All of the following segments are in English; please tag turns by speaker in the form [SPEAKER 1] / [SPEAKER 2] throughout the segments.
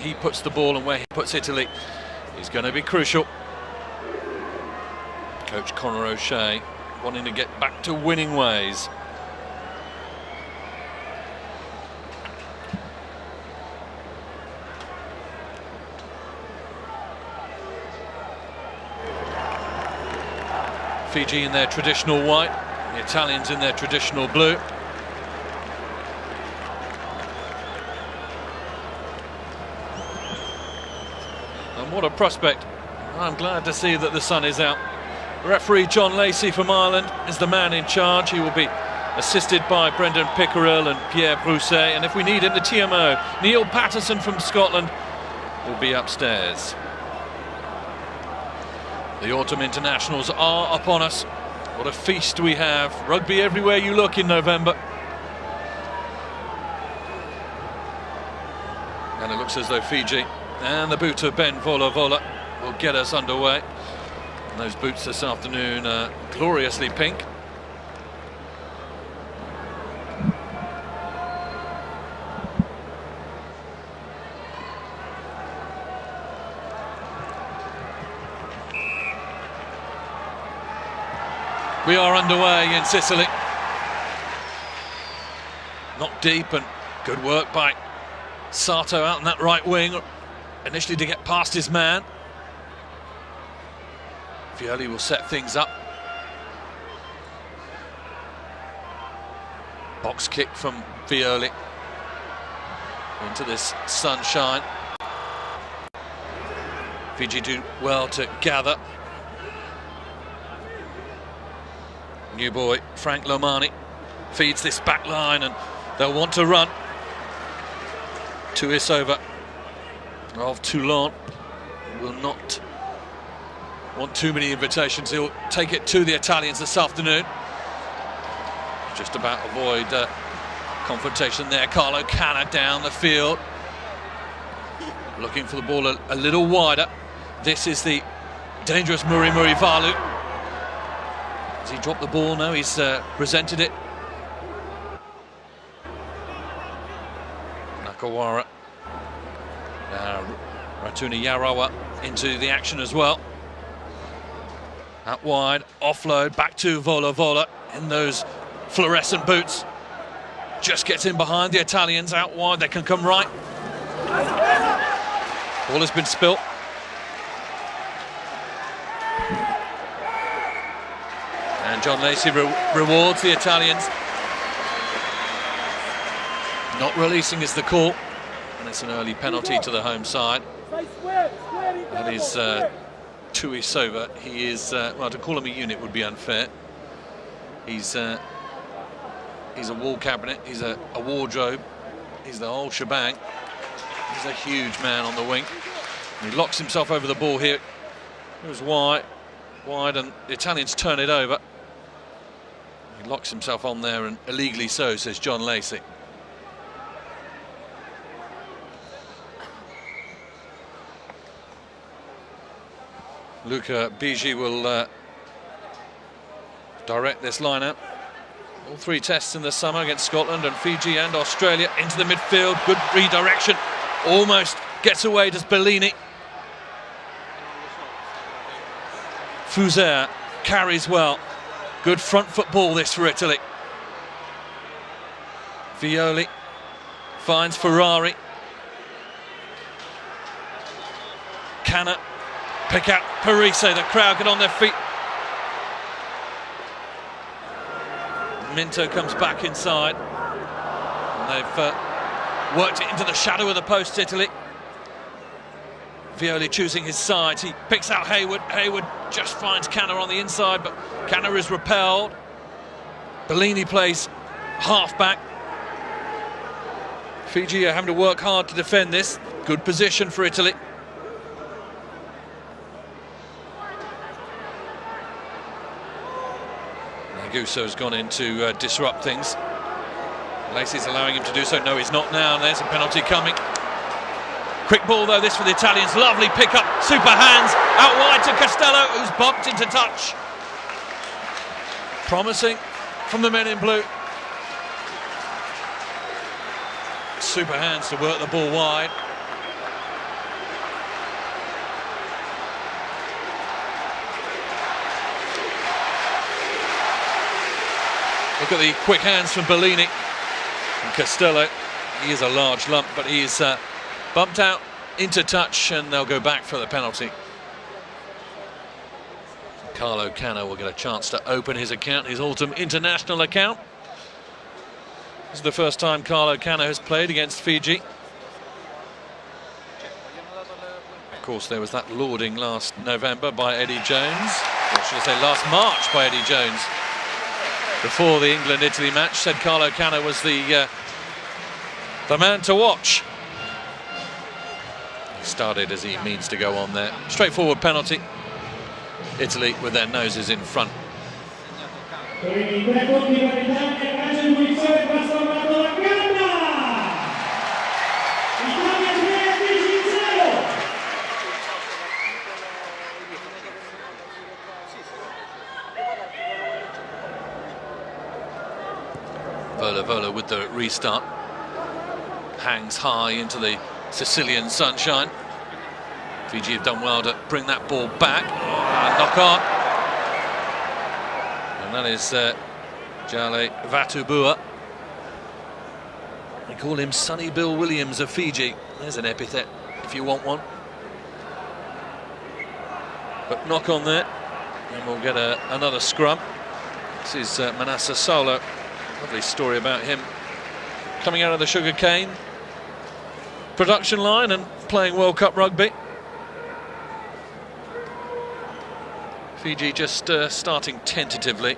[SPEAKER 1] he puts the ball and where he puts Italy is going to be crucial. Coach Conor O'Shea wanting to get back to winning ways. Fiji in their traditional white, the Italians in their traditional blue. And what a prospect. I'm glad to see that the sun is out. Referee John Lacey from Ireland is the man in charge. He will be assisted by Brendan Pickerill and Pierre Brousset. And if we need him, the TMO, Neil Patterson from Scotland, will be upstairs. The autumn internationals are upon us. What a feast we have. Rugby everywhere you look in November. And it looks as though Fiji and the boot of Ben Vola Vola will get us underway. And those boots this afternoon are gloriously pink. We are underway in Sicily. Not deep, and good work by Sato out in that right wing, initially to get past his man. Violi will set things up. Box kick from Violi into this sunshine. Fiji do well to gather. New boy Frank Lomani feeds this back line, and they'll want to run. Tuisova of Toulon will not want too many invitations. He'll take it to the Italians this afternoon. Just about avoid confrontation there. Carlo Canna down the field, looking for the ball a little wider. This is the dangerous Muri Valu. Has he dropped the ball? No, he's presented it. Nakawara. Ratuna Yarawa into the action as well. Out wide, offload, back to Vola Vola in those fluorescent boots. Just gets in behind the Italians, out wide, they can come right. Ball has been spilt. And John Lacey rewards the Italians. Not releasing is the call, and it's an early penalty to the home side. That is Tuisova. He is, well, to call him a unit would be unfair. He's a wall cabinet, he's a wardrobe, he's the whole shebang. He's a huge man on the wing. He locks himself over the ball here. It was wide, and the Italians turn it over. He locks himself on there, and illegally so, says John Lacey. Luca Bigi will direct this lineup. All three tests in the summer against Scotland and Fiji and Australia. Into the midfield, good redirection. Almost gets away, does Bellini. Fuser carries well. Good front foot ball this for Italy. Violi finds Ferrari. Canna pick out Parise, the crowd get on their feet. Minto comes back inside. And they've worked it into the shadow of the post, Italy. Violi choosing his sides. He picks out Hayward. Hayward just finds Canna on the inside, but Canna is repelled. Bellini plays half-back. Fiji are having to work hard to defend this. Good position for Italy. Guso's gone in to disrupt things. Lacey's allowing him to do so. No, he's not now, and there's a penalty coming. Quick ball though, this for the Italians. Lovely pick up, super hands, out wide to Costello, who's bumped into touch. Promising from the men in blue. Super hands to work the ball wide. Look at the quick hands from Bellini and Costello. He is a large lump, but he's bumped out into touch, and they'll go back for the penalty. Carlo Cano will get a chance to open his account, his autumn international account. This is the first time Carlo Cano has played against Fiji. Of course, there was that lauding last November by Eddie Jones, or should I say last March by Eddie Jones, before the England-Italy match. Said Carlo Cano was the man to watch. He started as he means to go on there. Straightforward penalty. Italy with their noses in front. Vola with the restart. Hangs high into the Sicilian sunshine. Fiji have done well to bring that ball back. Knock on. And that is Jale Vatubua. They call him Sonny Bill Williams of Fiji. There's an epithet if you want one. But knock on there, and we'll get another scrum. This is Manassa Solo. Lovely story about him coming out of the sugarcane production line and playing World Cup rugby. Fiji just starting tentatively.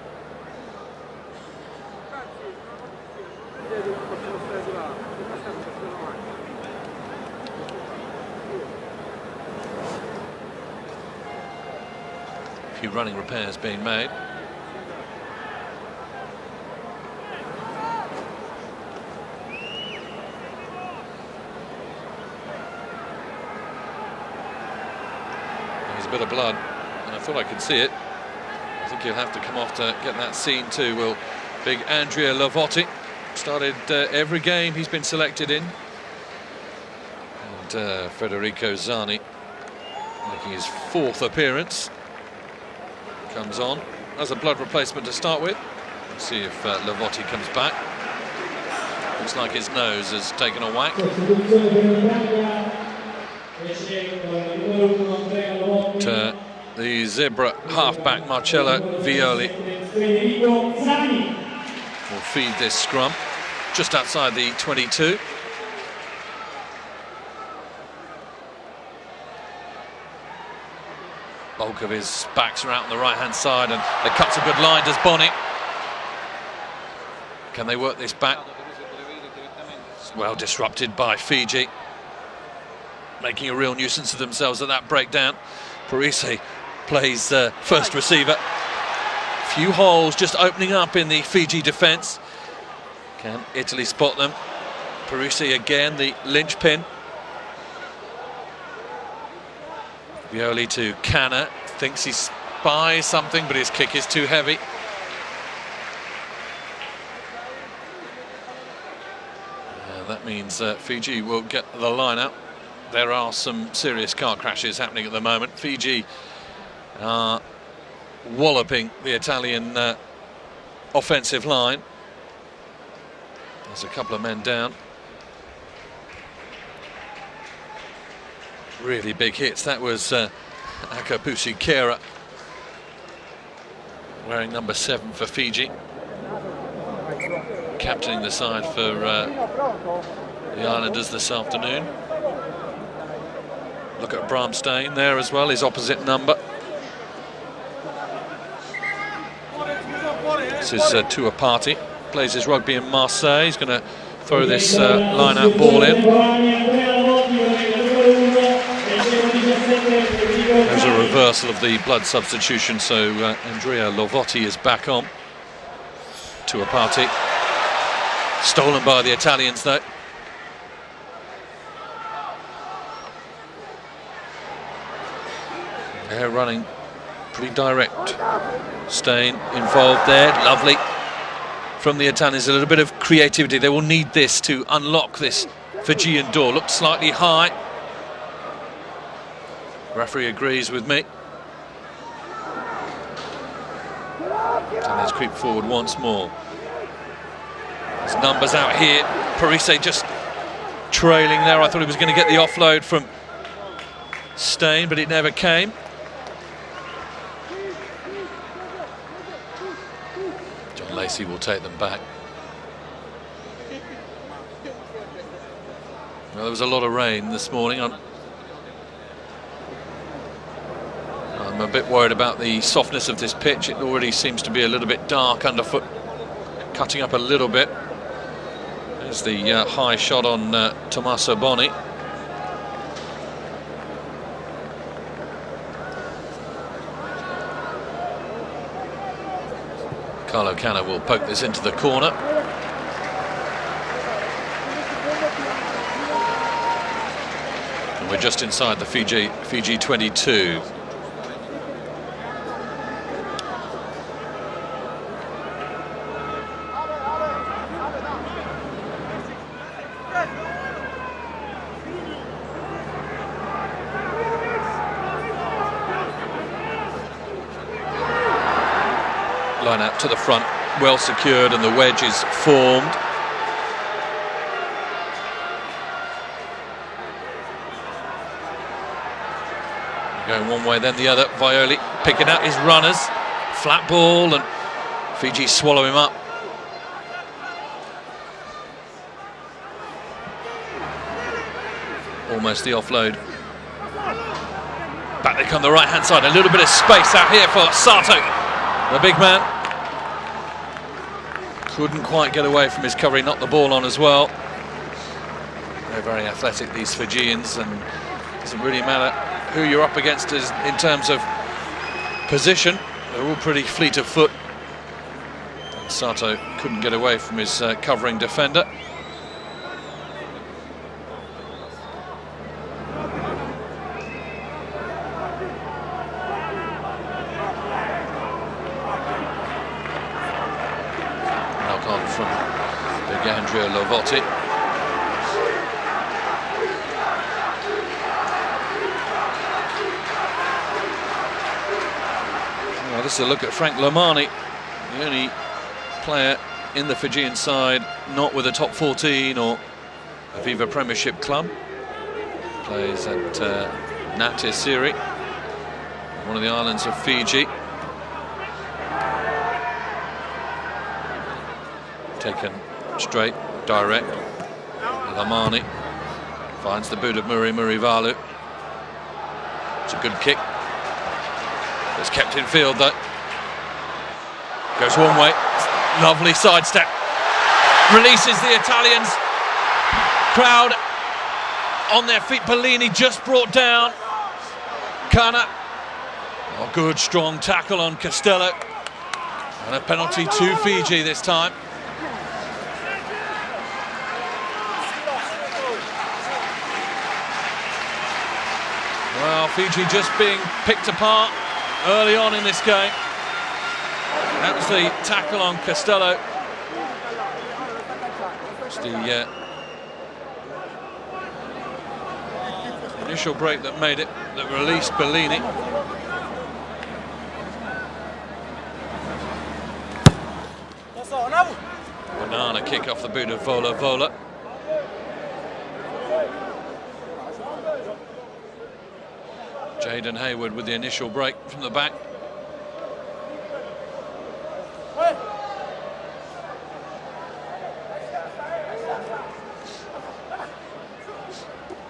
[SPEAKER 1] A few running repairs being made. There's a bit of blood. I thought I could see it. I think he'll have to come off to get that seen too. Will big Andrea Lavotti started every game he's been selected in, and Federico Zani making his 4th appearance comes on as a blood replacement to start with. Let's see if Lavotti comes back. Looks like his nose has taken a whack. The Zebra halfback Marcello Violi will feed this scrum just outside the 22. Bulk of his backs are out on the right hand side, and the cut's a good line, does Bonny. Can they work this back? It's well disrupted by Fiji, making a real nuisance of themselves at that breakdown. Parisi plays first receiver. Few holes just opening up in the Fiji defence. Can Italy spot them? Parisi again, the linchpin. Violi to Canna. Thinks he spies something, but his kick is too heavy. That means Fiji will get the line out. There are some serious car crashes happening at the moment. Fiji are walloping the Italian offensive line. There's a couple of men down. Really big hits. That was Akapusi Kera, wearing number 7 for Fiji, captaining the side for the Islanders this afternoon. Look at Bramstein there as well, his opposite number. This is Ropate, plays his rugby in Marseille. He's going to throw this line-out ball in. There's a reversal of the blood substitution, so Andrea Lavotti is back on. Ropate, stolen by the Italians though. They're running pretty direct. Stein involved there, lovely. From the Italians, a little bit of creativity. They will need this to unlock this Fijian door. Looked slightly high. Referee agrees with me. Italians creep forward once more. His numbers out here. Parise just trailing there. I thought he was going to get the offload from Stain, but it never came. John Lacey will take them back. Well, there was a lot of rain this morning. I'm a bit worried about the softness of this pitch. It already seems to be a little bit dark underfoot, cutting up a little bit. There's the high shot on Tommaso Boni. Carlo Canna will poke this into the corner. And we're just inside the Fiji 22. Line out to the front, well secured, and the wedge is formed. Going one way, then the other. Violi picking out his runners. Flat ball, and Fiji swallow him up. Almost the offload. Back they come the right-hand side. A little bit of space out here for Sato. The big man couldn't quite get away from his cover. He knocked the ball on as well. They're very athletic, these Fijians, and it doesn't really matter who you're up against in terms of position. They're all pretty fleet of foot. And Sato couldn't get away from his covering defender. From big Andrea Ropate. Well, this is a look at Frank Lomani, the only player in the Fijian side not with a top 14 or a Viva Premiership club. Plays at Natia Siri, one of the islands of Fiji. Taken straight, direct. Lamani finds the boot of Murivalu. It's a good kick. It's kept in field though. Goes one way. Lovely sidestep. Releases the Italians. Crowd on their feet. Bellini just brought down Canna. Oh, good strong tackle on Costello. And a penalty to Fiji this time. Well, Fiji just being picked apart early on in this game. That was the tackle on Costello. It's the initial break that made it, that released Bellini. Banana kick off the boot of Vola. Jaden Hayward with the initial break from the back.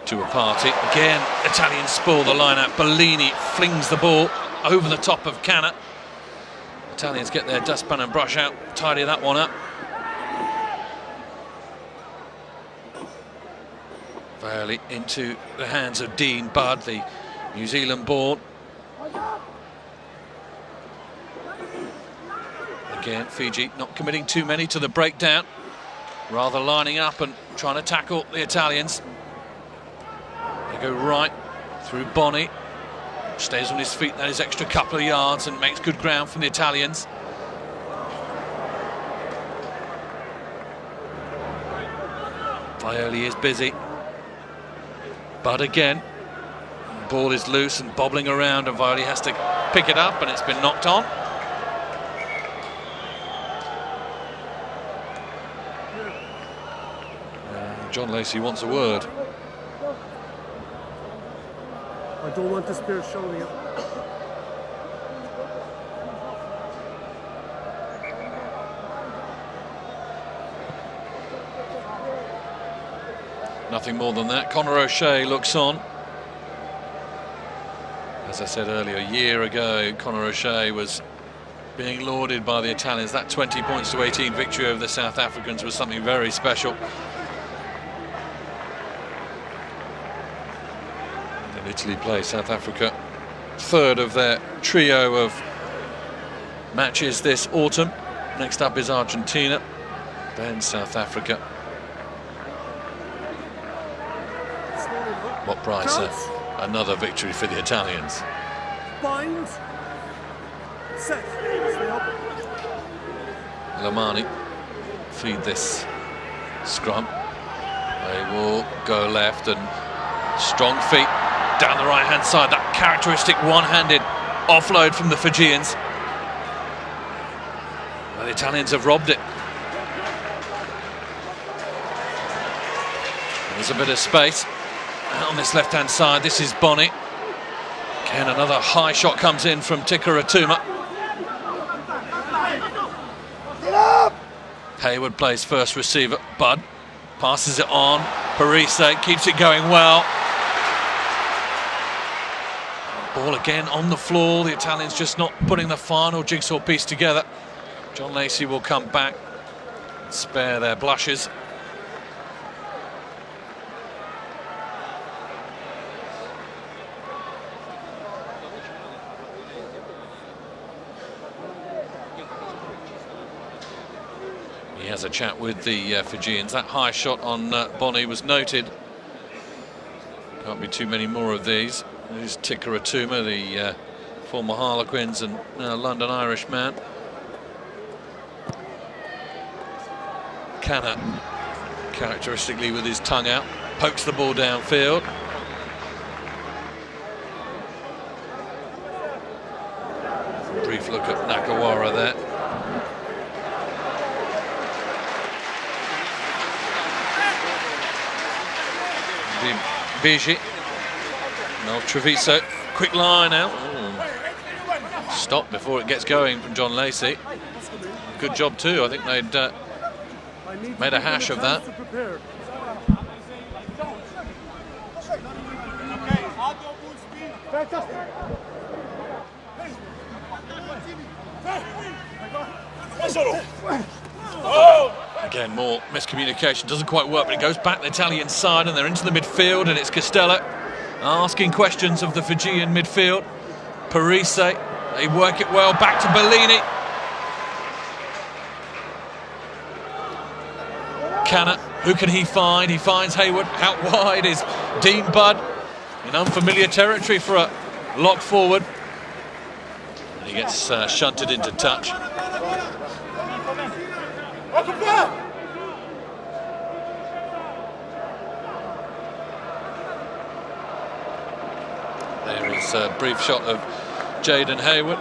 [SPEAKER 1] To a party. Again, Italians spoil the line out. Bellini flings the ball over the top of Canna. Italians get their dustpan and brush out, tidy that one up. Violi into the hands of Dean Budd, the New Zealand born. Again, Fiji not committing too many to the breakdown, rather lining up and trying to tackle the Italians. They go right through Boni, stays on his feet that is extra couple of yards and makes good ground from the Italians. Violi is busy. Budd again. Ball is loose and bobbling around, and Violi has to pick it up, and it's been knocked on. John Lacey wants a word.
[SPEAKER 2] I don't want the spear showing up.
[SPEAKER 1] Nothing more than that. Conor O'Shea looks on. As I said earlier, a year ago, Conor O'Shea was being lauded by the Italians. That 20 points to 18 victory over the South Africans was something very special. And Italy play South Africa, third of their trio of matches this autumn. Next up is Argentina, then South Africa. What price? Another victory for the Italians.
[SPEAKER 2] Bind. Set.
[SPEAKER 1] Lamani feed this scrum. They will go left, and strong feet down the right hand side. That characteristic one-handed offload from the Fijians. Well, the Italians have robbed it. There's a bit of space on this left hand side. This is Bonney. Again, another high shot comes in from Tikaratuma. Hayward plays first receiver. Budd passes it on. Parise keeps it going well. Ball again on the floor. The Italians just not putting the final jigsaw piece together. John Lacey will come back, spare their blushes. He has a chat with the Fijians. That high shot on Bonney was noted. Can't be too many more of these. There's Tikaratuma, the former Harlequins and London Irish man. Kana, characteristically with his tongue out, pokes the ball downfield. Brief look at Nakawara there. Fiji. No, Treviso. Quick line out. Ooh. Stop before it gets going from John Lacey. Good job too. I think they'd made a hash of that. Again, more miscommunication. Doesn't quite work, but it goes back the Italian side, and they're into the midfield, and it's Costello asking questions of the Fijian midfield. Parise, they work it well, back to Bellini. Kana, who can he find? He finds Hayward. Out wide is Dean Budd in unfamiliar territory for a lock forward. And he gets shunted into touch. There is a brief shot of Jaden Hayward.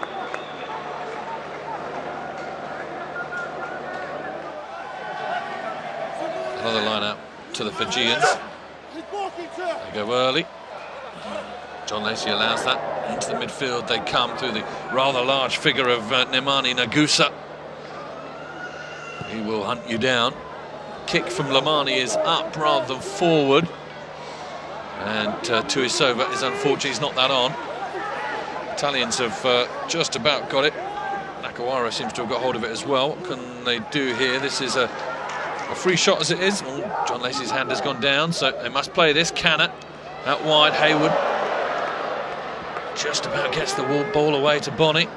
[SPEAKER 1] Another line out to the Fijians. They go early. John Lacey allows that. Into the midfield they come through the rather large figure of Nemani Nagusa. He will hunt you down. Kick from Lamani is up rather than forward. And Tuisova is unfortunate, he's not that on. Italians have just about got it. Nakawara seems to have got hold of it as well. What can they do here? This is a free shot as it is. Oh, John Lacey's hand has gone down, so they must play this. Kana out wide. Hayward just about gets the ball away to Bonney.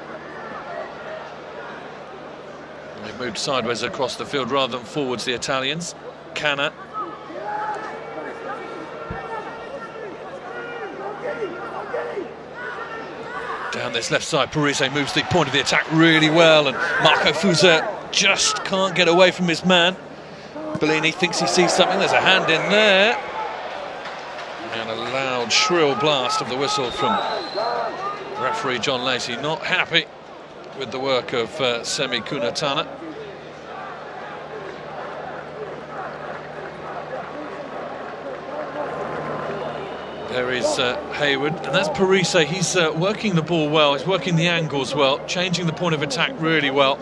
[SPEAKER 1] They've moved sideways across the field rather than forwards, the Italians. Kana. Down this left side, Parise moves the point of the attack really well, and Marco Fuser just can't get away from his man. Bellini thinks he sees something. There's a hand in there. And a loud, shrill blast of the whistle from referee John Lacey. Not happy with the work of Semi Kunatana. There is Hayward, and that's Parise. He's working the ball well, he's working the angles well, changing the point of attack really well,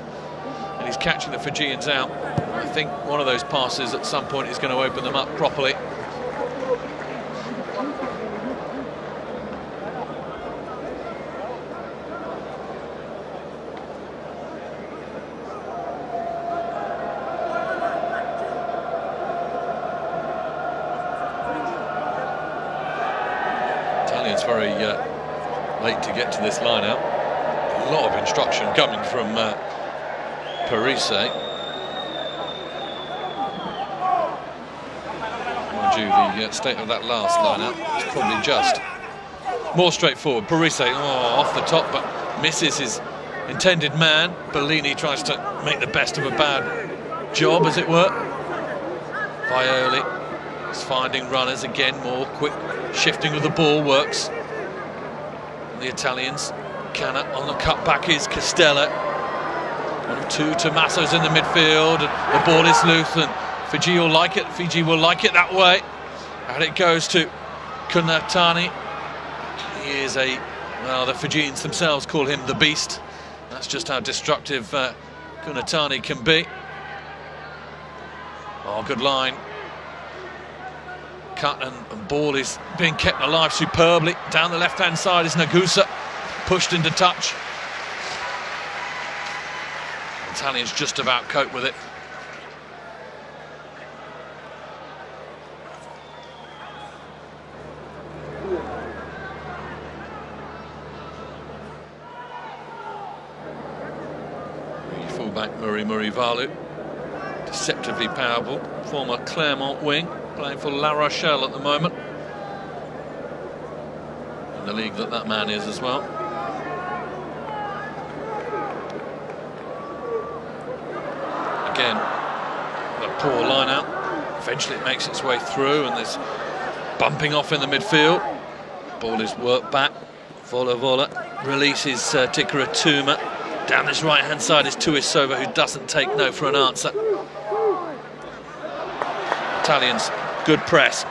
[SPEAKER 1] and he's catching the Fijians out. I think one of those passes at some point is going to open them up properly. Italians very late to get to this line-out. A lot of instruction coming from Parise. Mind you, the state of that last line-out is probably just more straightforward. Parise, off the top, but misses his intended man. Bellini tries to make the best of a bad job, as it were. Violi is finding runners again, more quick shifting of the ball works. And the Italians, Canna on the cutback is Costello. 1 of 2 Tommaso's in the midfield, and the ball is loose, and Fiji will like it. Fiji will like it that way. And it goes to Kunatani. He is well, the Fijians themselves call him the Beast. That's just how destructive Kunatani can be. Oh, good line. Cut and ball is being kept alive superbly. Down the left-hand side is Nagusa, pushed into touch. Italians just about cope with it. The fullback Murray Valu, deceptively powerful, former Clermont wing, playing for La Rochelle at the moment. In the league that man is as well. Again, a poor line out. Eventually it makes its way through, and there's bumping off in the midfield. Ball is worked back. Vola releases Tikara Tuma. Down this right-hand side is Tuisova, who doesn't take no for an answer. Italians, good press.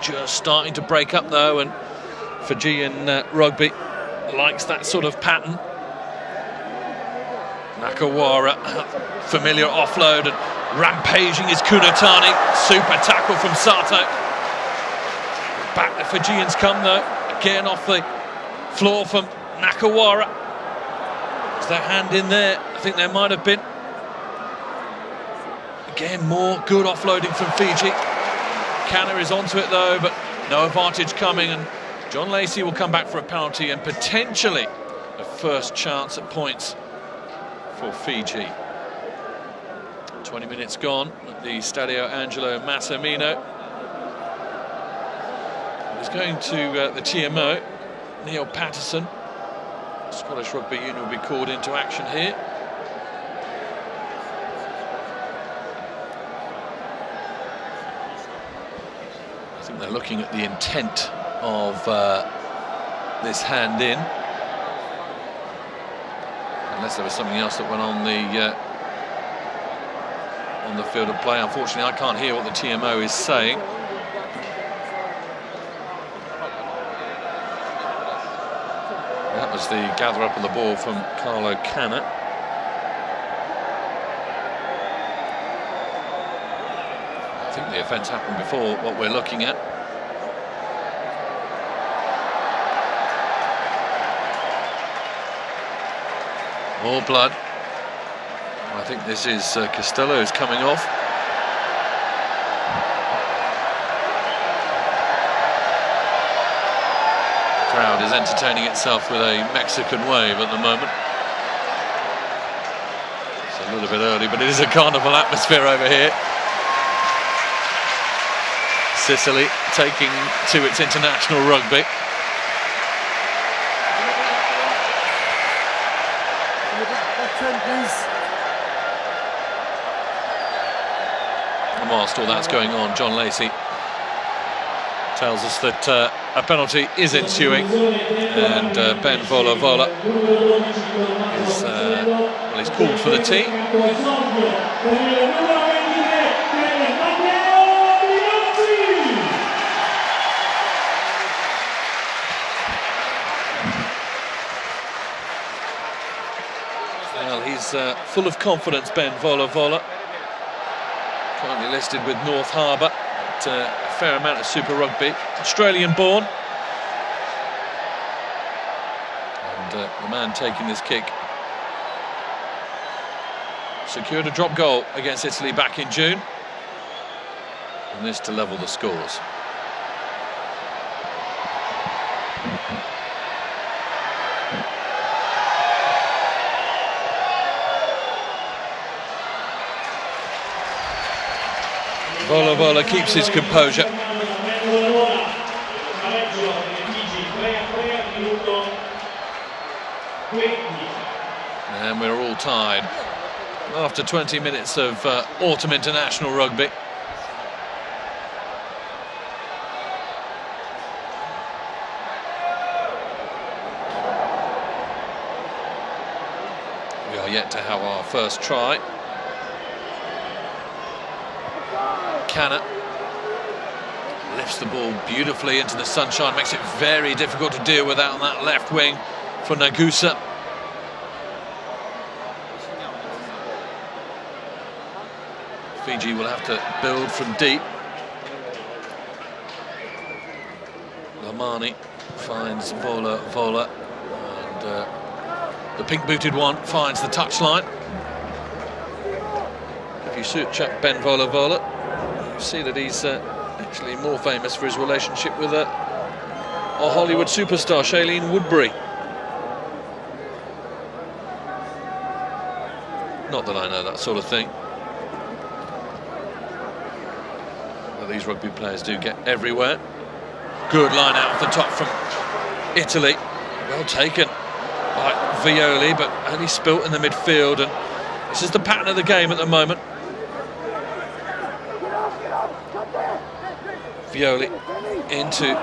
[SPEAKER 1] Just starting to break up though, and Fijian rugby likes that sort of pattern. Nakawara, familiar offload, and rampaging is Kunatani. Super tackle from Sato. Back the Fijians come though, again off the floor from Nakawara. Is there a hand in there? I think there might have been. Again, more good offloading from Fiji. Canna is onto it though, but no advantage coming, and John Lacey will come back for a penalty and potentially a first chance at points for Fiji. 20 minutes gone at the Stadio Angelo Massimino. He's going to the TMO. Neil Patterson, Scottish Rugby Union, will be called into action here. I think they're looking at the intent of this hand in, unless there was something else that went on the field of play. Unfortunately, I can't hear what the TMO is saying. That was the gather up of the ball from Carlo Canna. I think the offence happened before what we're looking at. More blood. I think this is Costello's coming off. Crowd is entertaining itself with a Mexican wave at the moment. It's a little bit early, but it is a carnival atmosphere over here. Sicily taking to its international rugby. And whilst all that's going on, John Lacey tells us that a penalty is ensuing, and Ben Vola is well, he's called for the tee. He's full of confidence, Ben Vola. Currently listed with North Harbour. A fair amount of Super Rugby. Australian born. And the man taking this kick secured a drop goal against Italy back in June. And this to level the scores. Vola keeps his composure. And we're all tied after 20 minutes of autumn international rugby. We are yet to have our first try. Kana lifts the ball beautifully into the sunshine, makes it very difficult to deal with out on that left wing for Nagusa. Fiji will have to build from deep. Lamani finds Vola, and the pink-booted one finds the touchline. If you search up Ben Vola, you see that he's actually more famous for his relationship with a Hollywood superstar, Shailene Woodbury. Not that I know that sort of thing. Well, these rugby players do get everywhere. Good line out of the top from Italy. Well taken by Violi, but only spilt in the midfield. And this is the pattern of the game at the moment. Violi into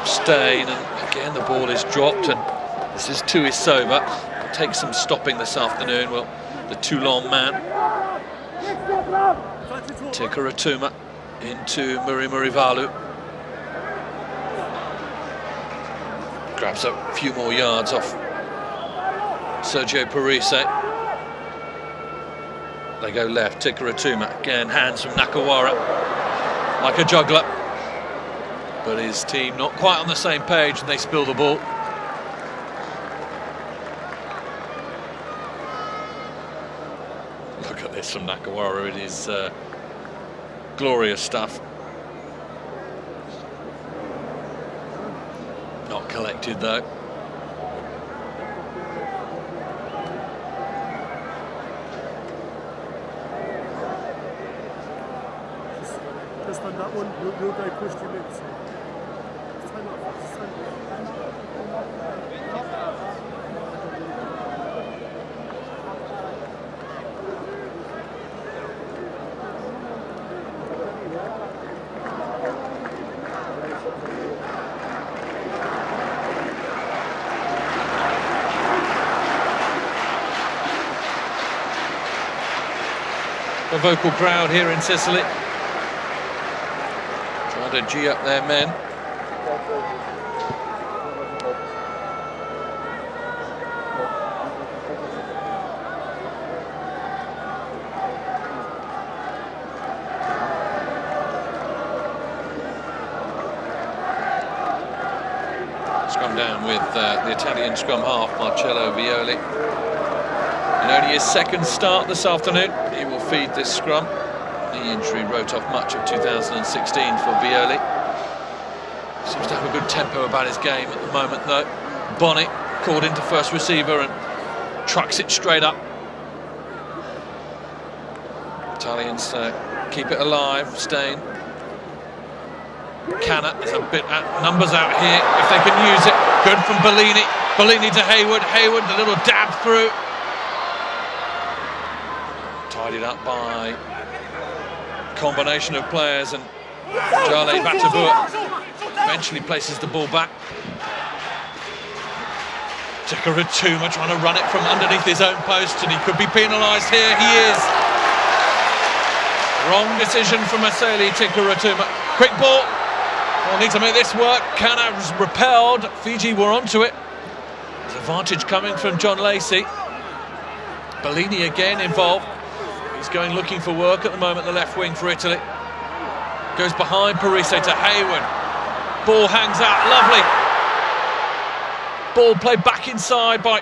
[SPEAKER 1] Stain, and again the ball is dropped, and this is Tuisova. It'll take some stopping this afternoon. Well, the Toulon man. Tikaratuma into Murivalu. Grabs a few more yards off Sergio Parise. They go left, Tikaratuma. Again, hands from Nakawara. Like a juggler. But his team not quite on the same page, and they spill the ball. Look at this from Nakawara. It is glorious stuff. Not collected though.
[SPEAKER 2] Just on that one, your guy pushed him in. So. Time off.
[SPEAKER 1] A vocal crowd here in Sicily, trying to G up their men. Scrum down with the Italian scrum half, Marcello Violi. In only his second start this afternoon, he will feed this scrum. Knee injury wrote off much of 2016 for Violi. Seems to have a good tempo about his game at the moment though. Bonnet called into first receiver and trucks it straight up. Italians keep it alive. Stain. Kana, there's a bit numbers out here if they can use it. Good from Bellini. Bellini to Hayward. Hayward, a little dab through. Tidied up by combination of players, and Jale Batabua eventually places the ball back. Tikaratuma trying to run it from underneath his own post, and he could be penalised here. He is. Wrong decision from Aseli Tikaratuma. Quick ball. We'll need to make this work. Kana was repelled. Fiji were onto it. There's advantage coming from John Lacey. Bellini again involved. He's going looking for work at the moment, the left wing for Italy. Goes behind Parise to Hayward. Ball hangs out, lovely. Ball played back inside by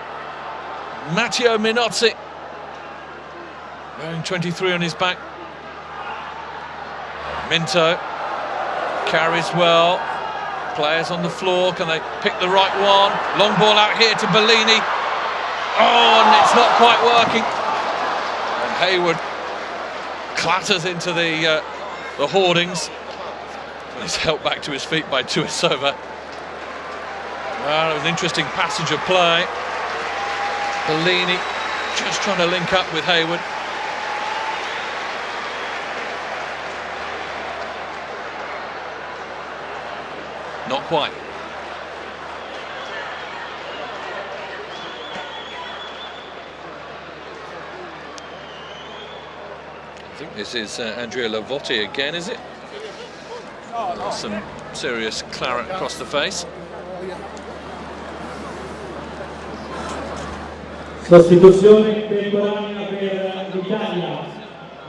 [SPEAKER 1] Matteo Minozzi. Wearing 23 on his back. Minto carries well. Players on the floor, can they pick the right one? Long ball out here to Bellini. Oh, and it's not quite working. And Hayward clatters into the hoardings. And he's helped back to his feet by Tuisova. Well, it was an interesting passage of play. Bellini just trying to link up with Hayward. Not quite. I think this is Andrea Lavotti again, is it? Some serious claret across the face.
[SPEAKER 3] Sostituzione temporanea per l'Italia.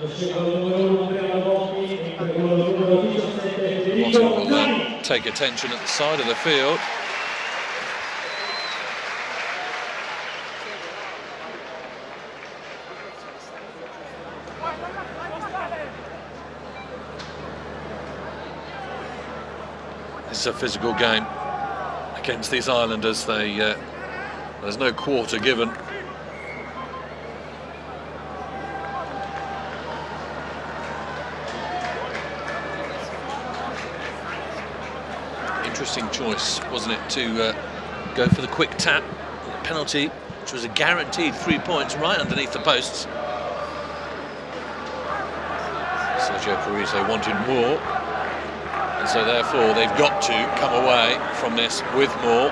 [SPEAKER 3] Lo scelto numero 1 Andrea Lavotti e quello numero 17 Federico Zani.
[SPEAKER 1] Take attention at the side of the field. It's a physical game against these Islanders. There's no quarter given. Interesting choice, wasn't it, to go for the quick tap, penalty, which was a guaranteed 3 points right underneath the posts. Sergio Parise wanted more, and so therefore they've got to come away from this with more.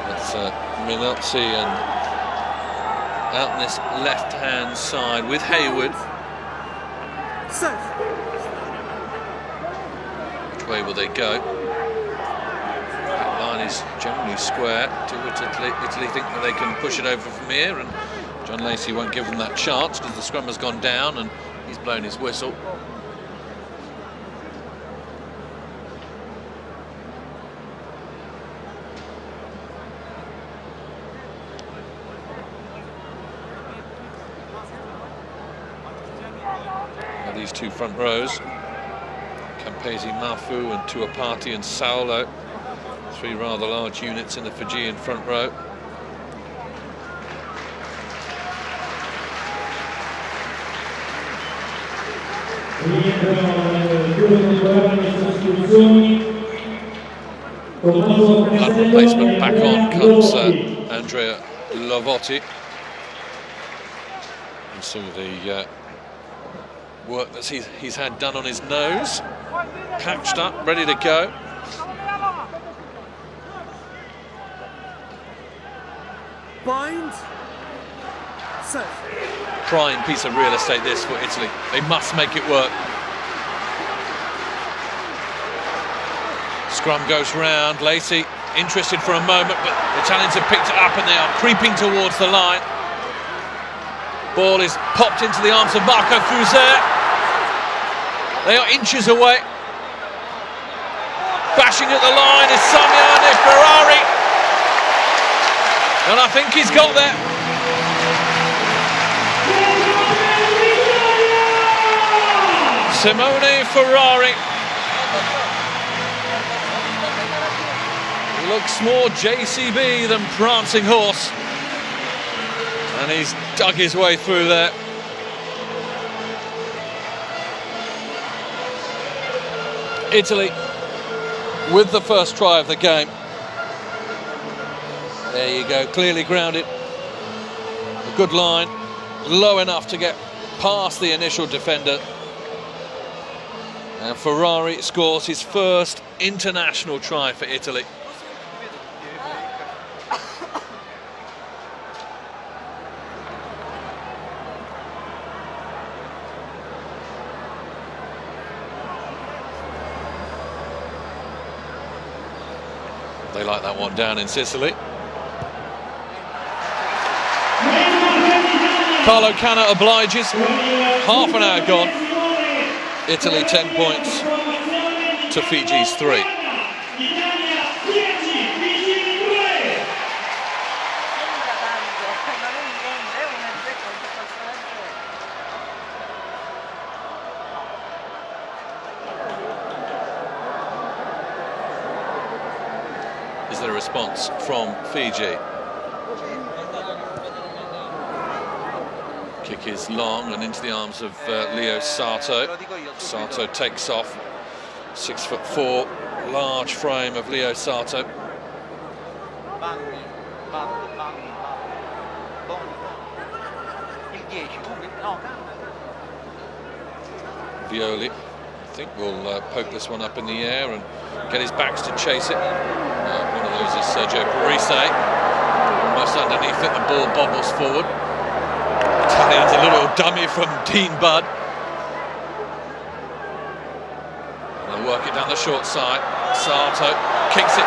[SPEAKER 1] That's Minozzi and out on this left-hand side with Hayward. Which way will they go? That line is generally square. Italy think that they can push it over from here, and John Lacey won't give them that chance because the scrum has gone down and he's blown his whistle. These two front rows, Campesi, Mafu and Tuapati and Saulo, three rather large units in the Fijian front row. That replacement back on comes Andrea Lavotti. You see the work that he's had done on his nose, patched up, ready to go.
[SPEAKER 2] Bind. Set.
[SPEAKER 1] Prime piece of real estate this for Italy. They must make it work. Scrum goes round. Lacey interested for a moment, but the Italians have picked it up and they are creeping towards the line. Ball is popped into the arms of Marco Fuzet. They are inches away. Bashing at the line is Samiane Ferrari. And I think he's got there. Simone Ferrari. He looks more JCB than Prancing Horse. And he's dug his way through there. Italy with the first try of the game. There you go, clearly grounded. A good line, low enough to get past the initial defender. And Ferrari scores his first international try for Italy. They like that one down in Sicily. Carlo Canna obliges. Half an hour gone. Italy 10 points to Fiji's 3. Is there a response from Fiji? Kick is long and into the arms of Leo Sato. Sato takes off. 6'4", large frame of Leo Sato. Violi, I think, will poke this one up in the air and get his backs to chase it. One of those is Sergio Parise. Almost underneath it, the ball bobbles forward. Italians a little dummy from Dean Budd. They'll work it down the short side. Sato kicks it,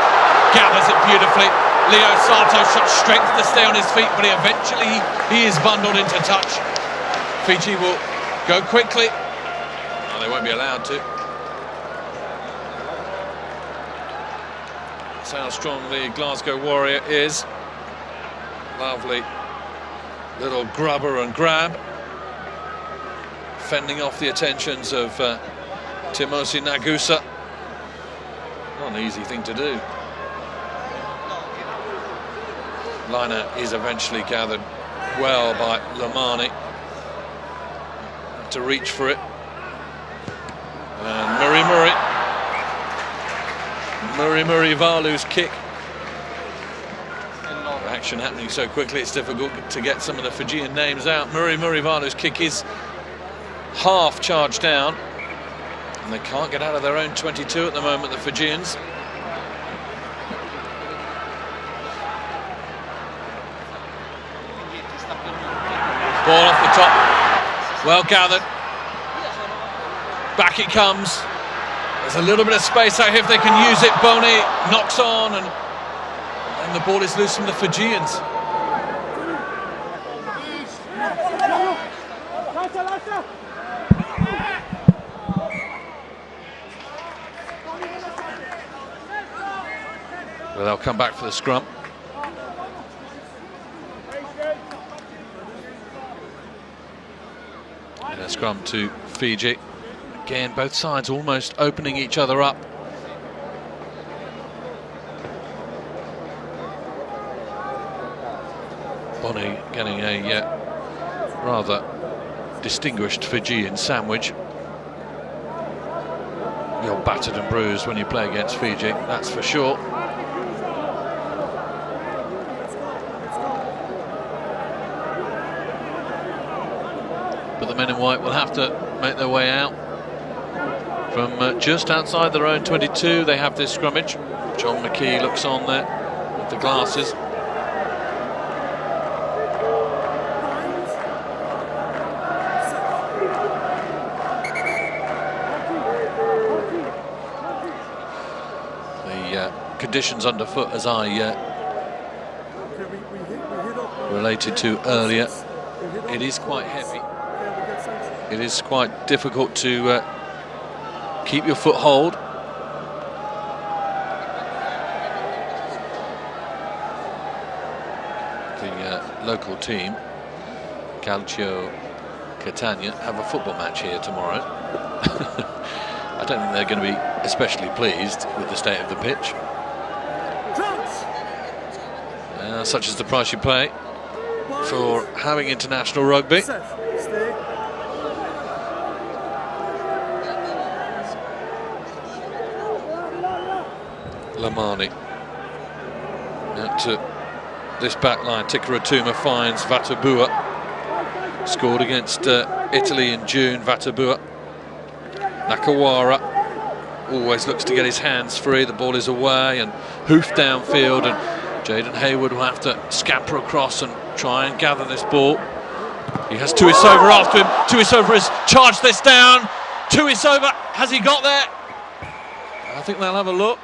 [SPEAKER 1] gathers it beautifully. Leo Sato such strength to stay on his feet, but eventually he is bundled into touch. Fiji will go quickly. No, they won't be allowed to. That's how strong the Glasgow Warrior is. Lovely little grubber and grab, fending off the attentions of Timosi Nagusa. Not an easy thing to do. Liner is eventually gathered well by Lamani. Have to reach for it. And Murray Valu's kick. Action happening so quickly, it's difficult to get some of the Fijian names out. Murray Valu's kick is half charged down, and they can't get out of their own 22 at the moment, the Fijians. Ball off the top, well gathered. Back it comes. There's a little bit of space out here if they can use it. Boni knocks on, and the ball is loose from the Fijians. Well, they'll come back for the scrum. And a scrum to Fiji. Again, both sides almost opening each other up. Boni getting a rather distinguished Fijian sandwich. You're battered and bruised when you play against Fiji, that's for sure. But the men in white will have to make their way out from just outside their own 22. They have this scrummage. John McKee looks on there with the glasses. Conditions underfoot, as I related to earlier, it is quite heavy. It is quite difficult to keep your foothold. The local team, Calcio Catania, have a football match here tomorrow. I don't think they're going to be especially pleased with the state of the pitch. Such is the price you pay for having international rugby. Lamani out to this back line. Tikaratuma finds Vatabua. Scored against Italy in June, Vatabua. Nakawara always looks to get his hands free. The ball is away and hoofed downfield, and Jaden Hayward will have to scamper across and try and gather this ball. He has Tuisova after him. Tuisova has charged this down. Tuisova, has he got there? I think they'll have a look.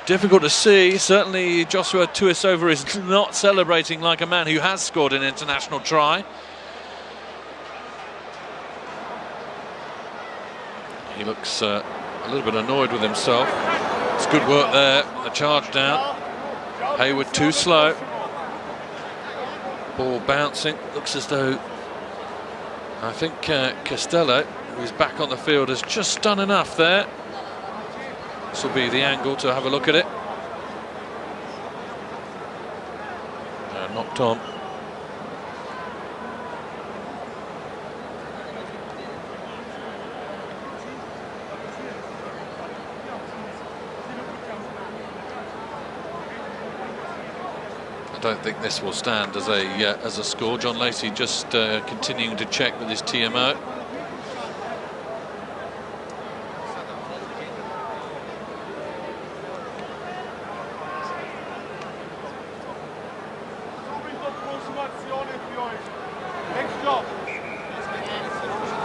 [SPEAKER 1] Difficult to see. Certainly Joshua Tuisova is not celebrating like a man who has scored an international try. He looks a little bit annoyed with himself. It's good work there, the charge down. Hayward too slow. Ball bouncing, looks as though I think Costello, who's back on the field, has just done enough there. This will be the angle to have a look at it. Knocked on. I don't think this will stand as a score. John Lacey just continuing to check with his TMO.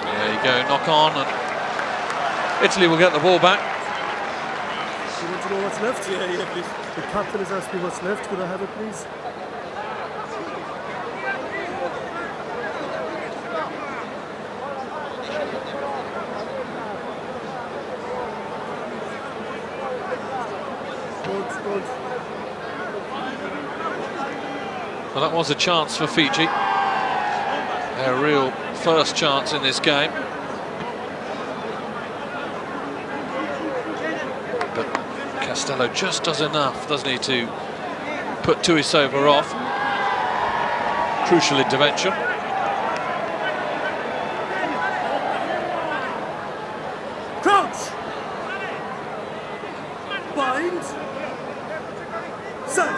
[SPEAKER 1] There you go, knock on, and Italy will get the ball back.
[SPEAKER 2] You want to know what's left? Yeah, please. The captain has asked me what's left. Could I have it, please? Good.
[SPEAKER 1] Well, that was a chance for Fiji. Their real first chance in this game. But Costello just does enough, doesn't he, to put Tuisova off. Crucial intervention.
[SPEAKER 2] Crouch! Bind! Set!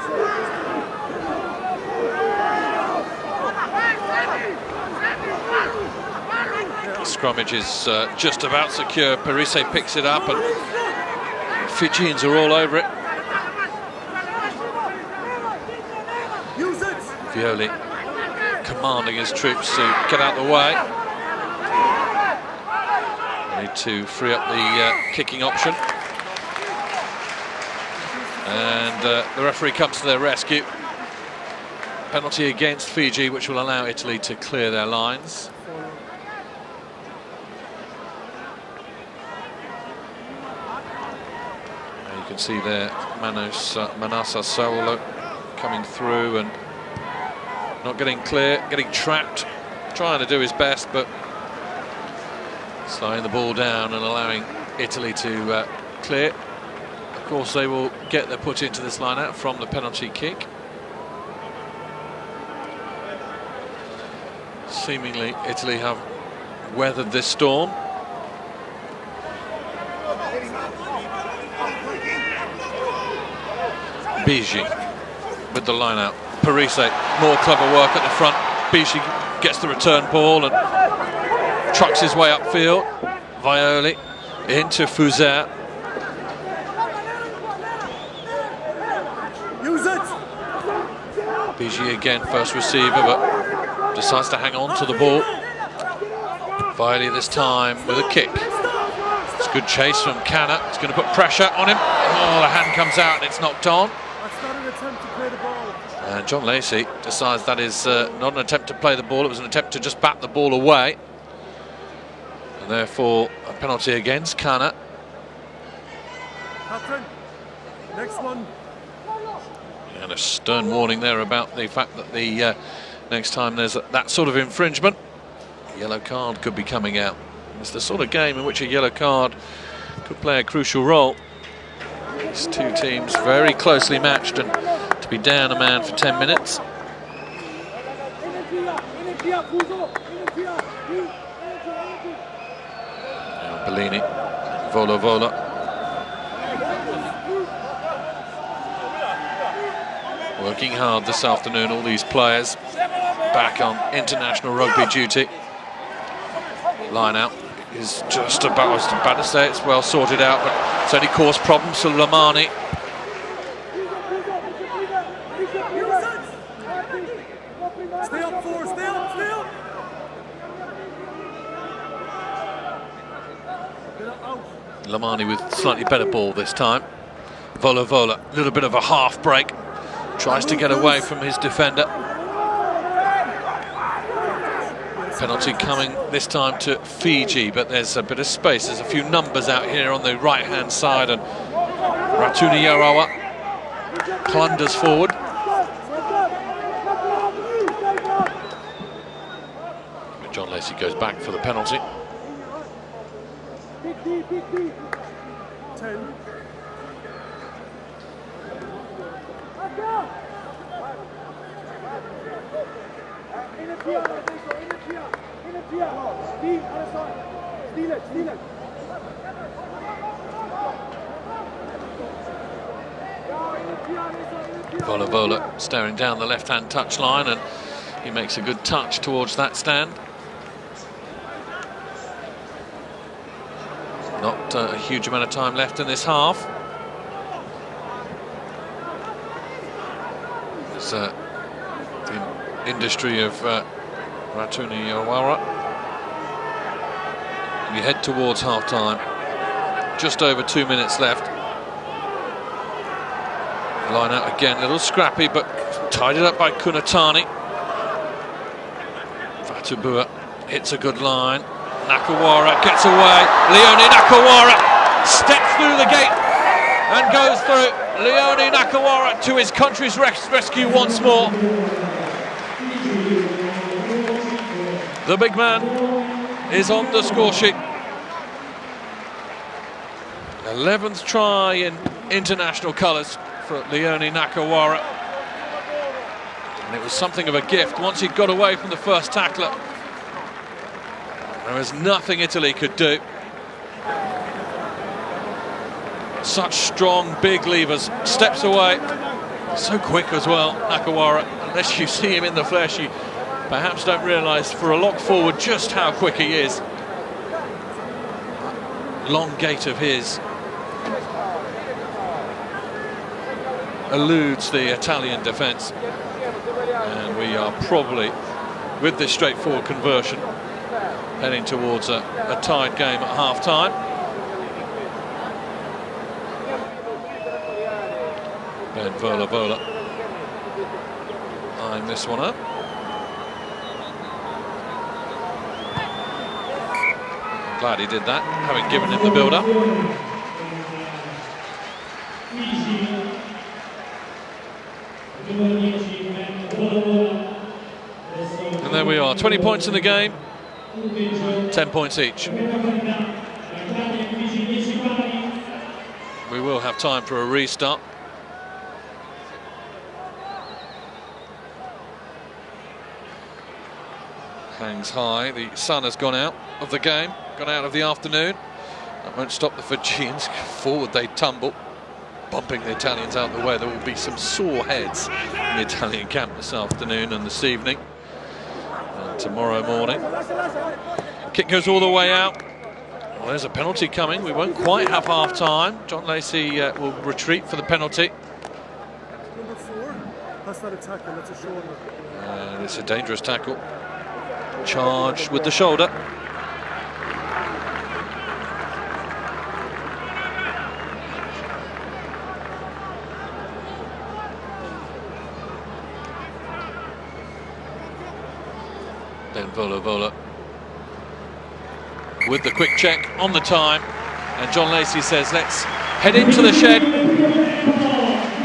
[SPEAKER 1] Scrummage is just about secure. Parise picks it up and Fijians are all over it. Violi commanding his troops to get out of the way. They need to free up the kicking option. And the referee comes to their rescue. Penalty against Fiji, which will allow Italy to clear their lines. You can see there Manasa Solo coming through and not getting clear, getting trapped, trying to do his best, but slowing the ball down and allowing Italy to clear. Of course, they will get their put into this line out from the penalty kick. Seemingly, Italy have weathered this storm. Fiji with the line out. Parise, more clever work at the front. Fiji gets the return ball and trucks his way upfield. Violi into Fuzer.
[SPEAKER 2] Use it!
[SPEAKER 1] Fiji again, first receiver, but decides to hang on to the ball. Violi this time with a kick. It's a good chase from Kana. It's going to put pressure on him. Oh, the hand comes out and it's knocked on.
[SPEAKER 2] That's not an attempt to play the ball.
[SPEAKER 1] And John Lacey decides that is not an attempt to play the ball, it was an attempt to just bat the ball away. And therefore, a penalty against Kana.
[SPEAKER 2] Captain, next one.
[SPEAKER 1] And a stern warning there about the fact that the next time there's that sort of infringement, a yellow card could be coming out. It's the sort of game in which a yellow card could play a crucial role. These two teams very closely matched, and to be down a man for 10 minutes. Now Bellini, Vola. Working hard this afternoon, all these players back on international rugby duty. Line out is just about, I was about to say it's well sorted out, but it's only caused problems for Lamani.
[SPEAKER 2] Stay up, four, stay up, stay up.
[SPEAKER 1] Lamani with slightly better ball this time. Vola Vola, a little bit of a half break, tries to get away from his defender. Penalty coming this time to Fiji, but there's a bit of space. There's a few numbers out here on the right-hand side, and Taniwha plunders forward. John Lacey goes back for the penalty.
[SPEAKER 2] 10.
[SPEAKER 1] Vola Vola staring down the left-hand touchline, and he makes a good touch towards that stand. Not a huge amount of time left in this half. It's the industry of Taniwha. We head towards half-time. Just over 2 minutes left. Line out again, a little scrappy, but tied up by Kunatani. Vatubua hits a good line. Nakawara gets away. Leone Nakawara steps through the gate and goes through. Leone Nakawara to his country's rescue once more. The big man is on the score sheet. 11th try in international colours for Leone Nakawara. And it was something of a gift once he got away from the first tackler. There was nothing Italy could do. Such strong, big levers. Steps away. So quick as well, Nakawara. Unless you see him in the flesh, you perhaps don't realise for a lock forward just how quick he is. Long gait of his eludes the Italian defence. And we are probably, with this straightforward conversion, heading towards a tied game at half-time. Ben Vola Vola eyeing this one up. I'm glad he did that, having given him the build-up. And there we are, 20 points in the game. 10 points each. We will have time for a restart. Hangs high. The sun has gone out of the game, gone out of the afternoon. That won't stop the Fijians. Forward they tumble, bumping the Italians out of the way. There will be some sore heads in the Italian camp this afternoon and this evening. Tomorrow morning. Kick goes all the way out. Well, there's a penalty coming. We won't quite have half time. John Lacey will retreat for the penalty.
[SPEAKER 2] Number 4. That's not a tackle, that's a shoulder.
[SPEAKER 1] And it's a dangerous tackle. Charged with the shoulder. Then Vola Vola with the quick check on the time, and John Lacey says let's head into the shed.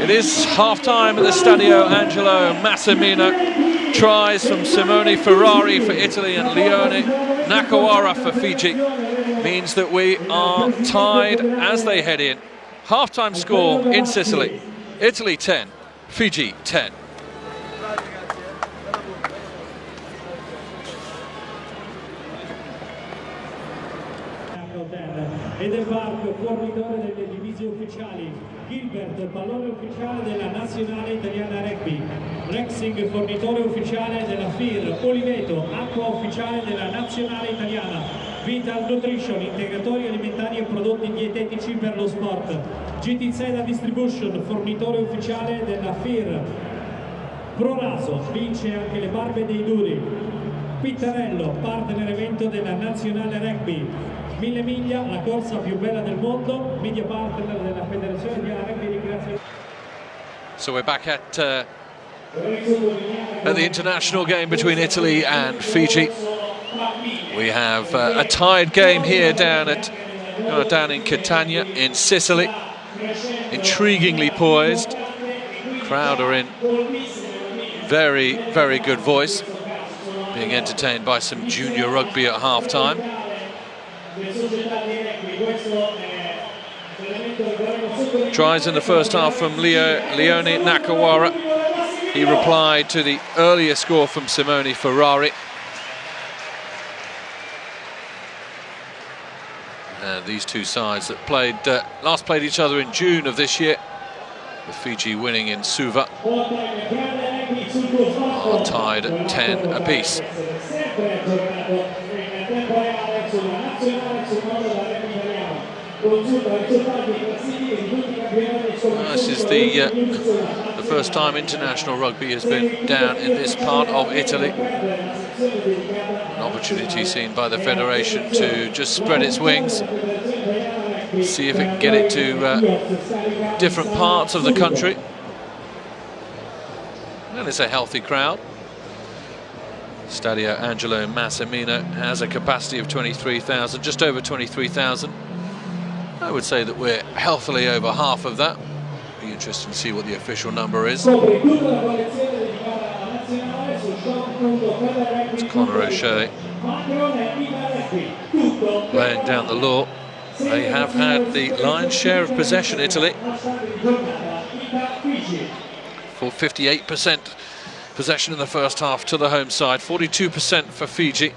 [SPEAKER 1] It is half-time at the Stadio Angelo Massimino. Tries from Simone Ferrari for Italy and Leone Nakawara for Fiji. Means that we are tied as they head in. Half-time score in Sicily. Italy 10, Fiji 10.
[SPEAKER 3] Ed è Varco, fornitore delle divise ufficiali. Gilbert, pallone ufficiale della nazionale italiana rugby. Rexing, fornitore ufficiale della FIR. Oliveto, acqua ufficiale della nazionale italiana. Vital Nutrition, integratori alimentari e prodotti dietetici per lo sport. GTZ Distribution, fornitore ufficiale della FIR. Proraso, vince anche le barbe dei duri. Pittarello, partner evento della nazionale rugby. 1000 miglia, la corsa più bella del mondo, media partner della Federazione Italiana Rugby ringrazia.
[SPEAKER 1] So we're back at the international game between Italy and Fiji. We have a tied game here down in Catania in Sicily. Intriguingly poised. Crowd are in very, very good voice, being entertained by some junior rugby at half-time. Tries in the first half from Leone Nakawara. He replied to the earlier score from Simone Ferrari. And these two sides that last played each other in June of this year, with Fiji winning in Suva, are tied at 10 apiece. This is the first time international rugby has been down in this part of Italy. An opportunity seen by the federation to just spread its wings, see if it can get it to different parts of the country. And it's a healthy crowd. Stadio Angelo Massimino has a capacity of 23,000, just over 23,000. I would say that we're healthily over half of that. Be interesting to see what the official number is. It's Conor O'Shea laying down the law. They have had the lion's share of possession, Italy, for 58% possession in the first half to the home side, 42% for Fiji.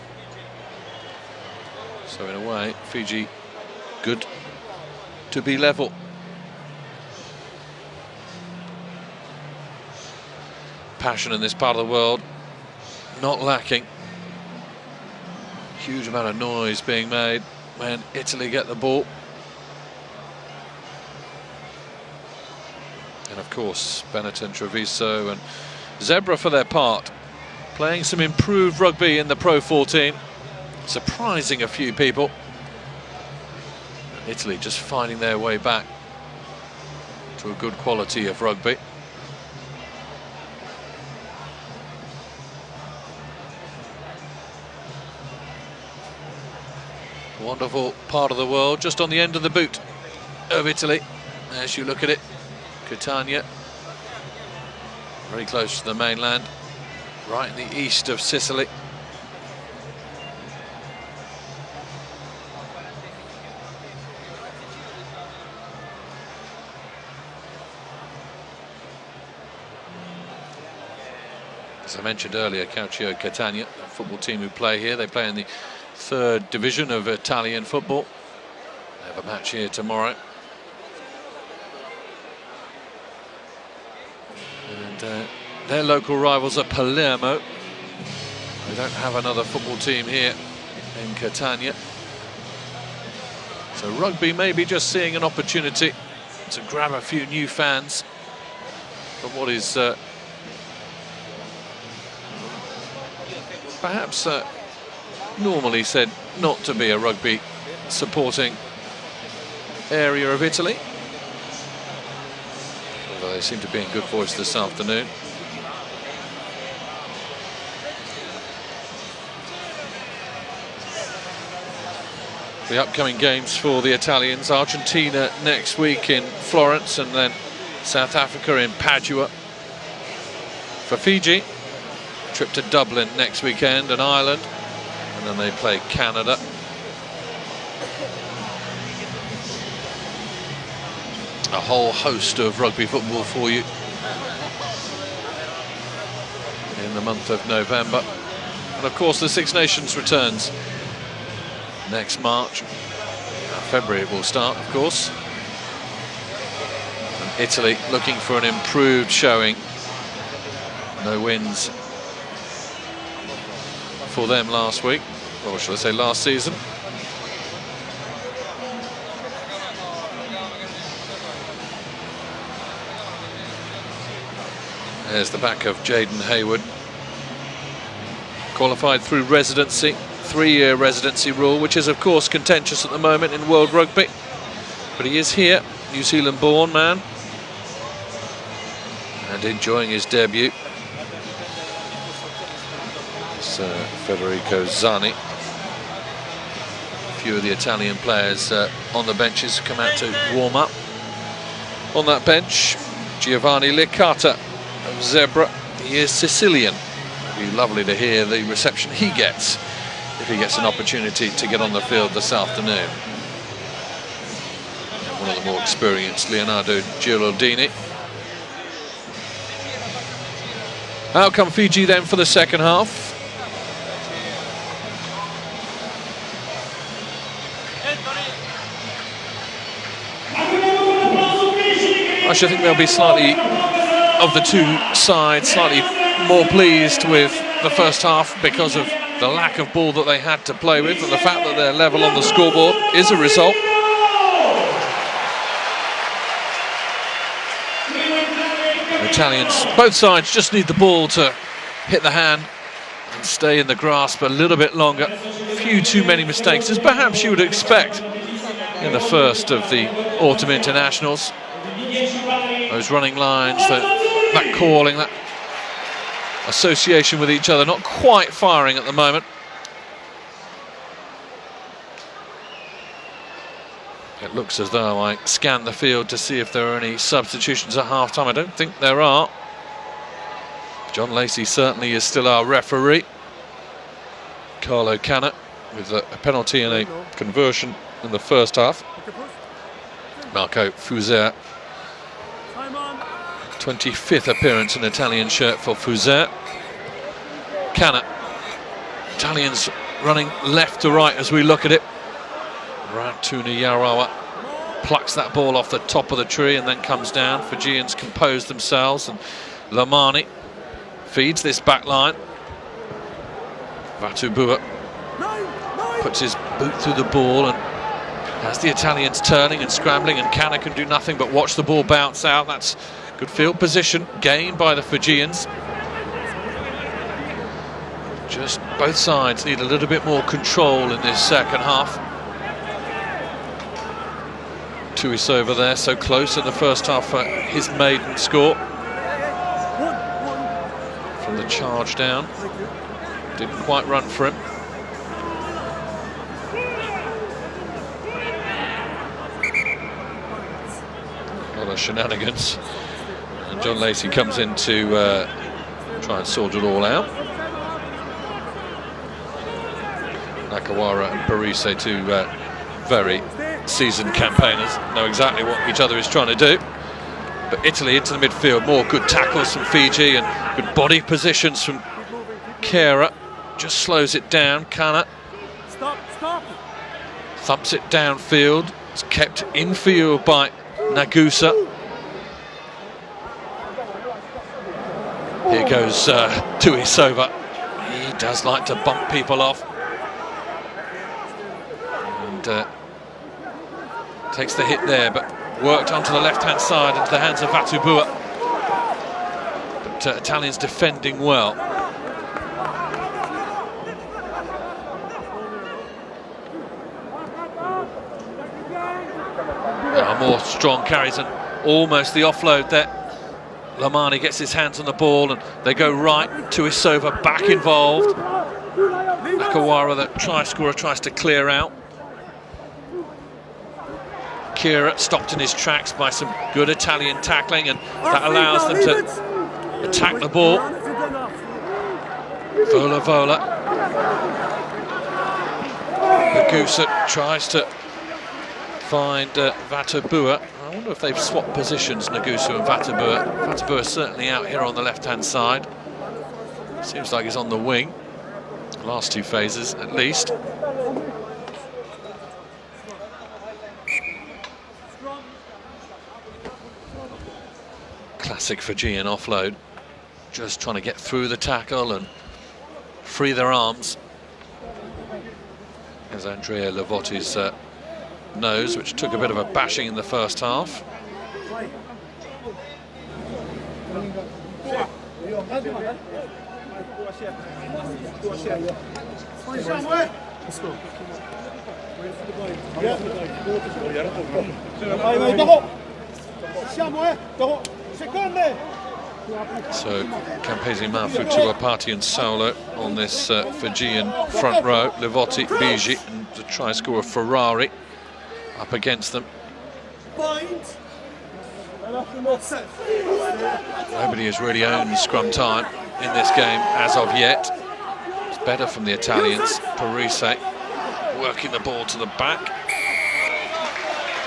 [SPEAKER 1] So in a way, Fiji good to be level. Passion in this part of the world not lacking. Huge amount of noise being made when Italy get the ball. And of course Benetton, Treviso and Zebra for their part playing some improved rugby in the Pro 14, surprising a few people. Italy just finding their way back to a good quality of rugby. Wonderful part of the world, just on the end of the boot of Italy as you look at it. Catania, very close to the mainland, right in the east of Sicily. As I mentioned earlier, Calcio Catania, a football team who play here, they play in the 3rd division of Italian football. They have a match here tomorrow. And their local rivals are Palermo. They don't have another football team here in Catania. So rugby may be just seeing an opportunity to grab a few new fans from what is perhaps normally said not to be a rugby supporting area of Italy, although they seem to be in good voice this afternoon. The upcoming games for the Italians: Argentina next week in Florence, and then South Africa in Padua. For Fiji, trip to Dublin next weekend and Ireland, and then they play Canada. A whole host of rugby football for you in the month of November. And of course the Six Nations returns next March. February it will start, of course. And Italy looking for an improved showing. No wins for them last week, or shall I say last season. There's the back of Jaden Hayward. Qualified through residency 3-year residency rule, which is of course contentious at the moment in World Rugby. But he is here, New Zealand-born man, and enjoying his debut. It's Federico Zani. A few of the Italian players on the benches come out to warm up. On that bench, Giovanni Licata of Zebra. He is Sicilian. It'll be lovely to hear the reception he gets if he gets an opportunity to get on the field this afternoon. And one of the more experienced, Leonardo Giraldini. Out come Fiji then for the second half. I should think they'll be slightly, of the two sides, slightly more pleased with the first half because of the lack of ball that they had to play with, and the fact that they're level on the scoreboard is a result. The Italians, both sides, just need the ball to hit the hand and stay in the grasp a little bit longer. A few too many mistakes, as perhaps you would expect in the first of the autumn internationals. Those running lines, that calling, that association with each other, not quite firing at the moment. It looks as though I scanned the field to see if there are any substitutions at half-time. I don't think there are. John Lacey certainly is still our referee. Carlo Canna with a penalty and a conversion in the first half. Marco Fuser, 25th appearance in Italian shirt for Fuser. Canna. Italians running left to right as we look at it. Ratuni Yarawa plucks that ball off the top of the tree and then comes down. Fijians compose themselves, and Lamani feeds this back line. Vatubua puts his boot through the ball and has the Italians turning and scrambling, and Canna can do nothing but watch the ball bounce out. That's good field position gained by the Fijians. Just both sides need a little bit more control in this second half. Tuisova there, so close in the first half for his maiden score. From the charge down, didn't quite run for him. A lot of shenanigans, and John Lacey comes in to try and sort it all out. Nakawara and Parise, two very seasoned campaigners, know exactly what each other is trying to do. But Italy into the midfield, more good tackles from Fiji and good body positions from Kera. Just slows it down. Kana thumps it downfield. It's kept infield by Nagusa. Here goes Tuisova. He does like to bump people off. And takes the hit there, but worked onto the left-hand side into the hands of Vatubua. But Italians defending well. More strong carries and almost the offload there. Lamani gets his hands on the ball and they go right. Tuisova back involved. Nakawara, the try scorer, tries to clear out. Kira stopped in his tracks by some good Italian tackling, and that allows them to attack the ball. Vola. Nagusa tries to find Vatubua. I wonder if they've swapped positions, Nagusa and Vatubua. Vatubua certainly out here on the left-hand side. Seems like he's on the wing. Last two phases, at least. Classic Fijian offload. Just trying to get through the tackle and free their arms. There's Andrea Lavotti's nose, which took a bit of a bashing in the first half.
[SPEAKER 2] Let's go. Wait for the bite.
[SPEAKER 1] So Campese Mafu to Ropate and Saulo on this Fijian front row. Ropate, Fiji and the try scorer Ferrari up against them. Nobody has really owned scrum time in this game as of yet. It's better from the Italians. Parise working the ball to the back.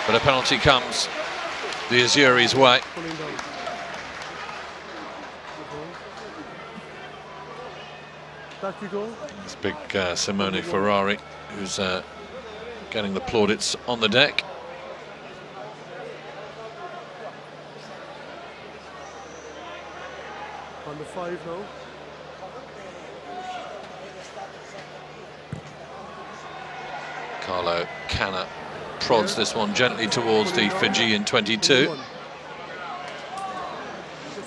[SPEAKER 1] But a penalty comes the Azzurri's way.
[SPEAKER 2] Back you go.
[SPEAKER 1] It's big Simone Ferrari who's getting the plaudits on the deck.
[SPEAKER 2] On the 5 now.
[SPEAKER 1] Carlo Canna prods this one gently towards the Fijian 22.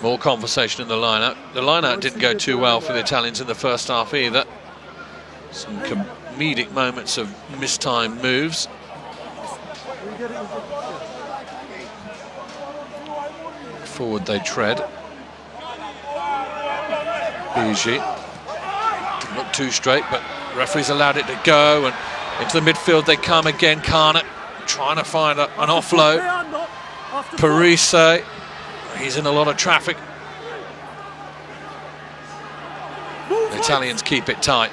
[SPEAKER 1] More conversation in the line-out. The line-out didn't go too well for the Italians in the first half either. Some comedic moments of mistimed moves. Forward they tread. Fiji didn't look too straight, but referees allowed it to go, and into the midfield they come again. Kana trying to find an offload. Parise, he's in a lot of traffic. The Italians keep it tight.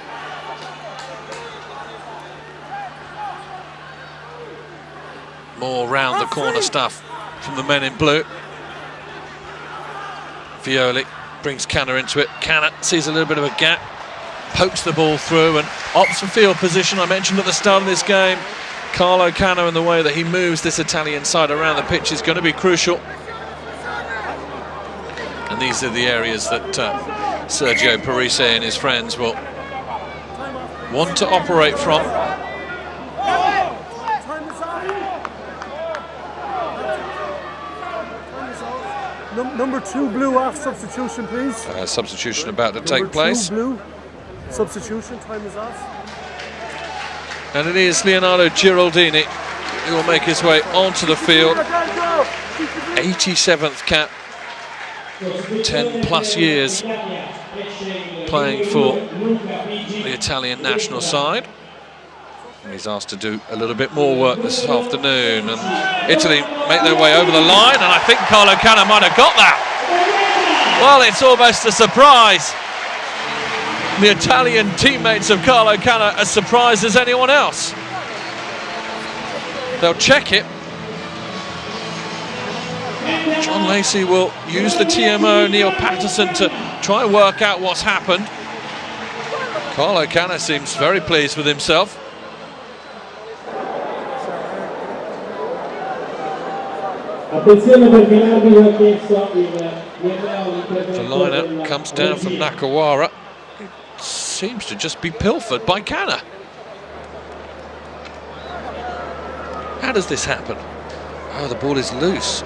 [SPEAKER 1] More round the corner stuff from the men in blue. Violi brings Canna into it. Canna sees a little bit of a gap, pokes the ball through and opts for field position. I mentioned at the start of this game, Carlo Canna and the way that he moves this Italian side around the pitch is going to be crucial. And these are the areas that Sergio Parise and his friends will want to operate from.
[SPEAKER 2] Number 2 blue off substitution, please.
[SPEAKER 1] Substitution about to take place.
[SPEAKER 2] Blue substitution, time is off.
[SPEAKER 1] And it is Leonardo Giraldini who will make his way onto the field. 87th cap, 10 plus years playing for the Italian national side. And he's asked to do a little bit more work this afternoon, and Italy make their way over the line, and I think Carlo Canna might have got that. Well, it's almost a surprise. The Italian teammates of Carlo Canna as surprised as anyone else. They'll check it. John Lacey will use the TMO, Neil Patterson, to try and work out what's happened. Carlo Canna seems very pleased with himself.
[SPEAKER 3] The
[SPEAKER 1] lineup comes down from Nakawara. It seems to just be pilfered by Canna. How does this happen? Oh, the ball is loose.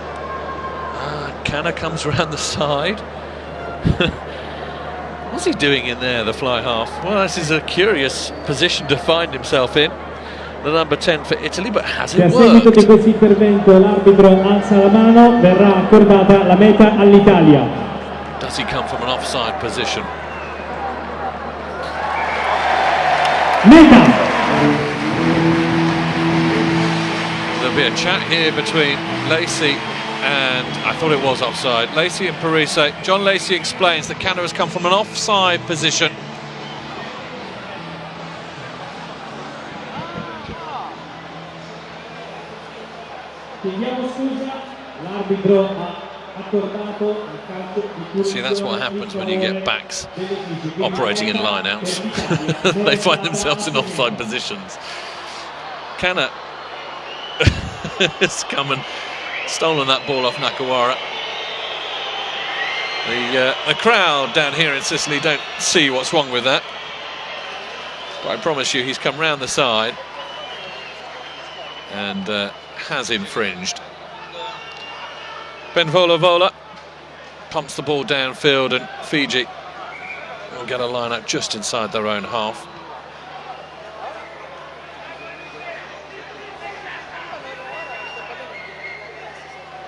[SPEAKER 1] Canna comes around the side. What's he doing in there, the fly half? Well, this is a curious position to find himself in. The number 10 for Italy, but has it worked?
[SPEAKER 3] A seguito di questo intervento l'arbitro alza la mano, verrà accordata la meta all'Italia.
[SPEAKER 1] Does he come from an offside position?
[SPEAKER 3] Meta!
[SPEAKER 1] There'll be a chat here between Lacey and, I thought it was offside, Lacey and Parise. John Lacey explains that Canna has come from an offside position. See, that's what happens when you get backs operating in line-outs. They find themselves in offside positions. Canna has come and stolen that ball off Nakawara. The crowd down here in Sicily don't see what's wrong with that. But I promise you, he's come round the side and has infringed. Benvola pumps the ball downfield, and Fiji will get a line-up just inside their own half.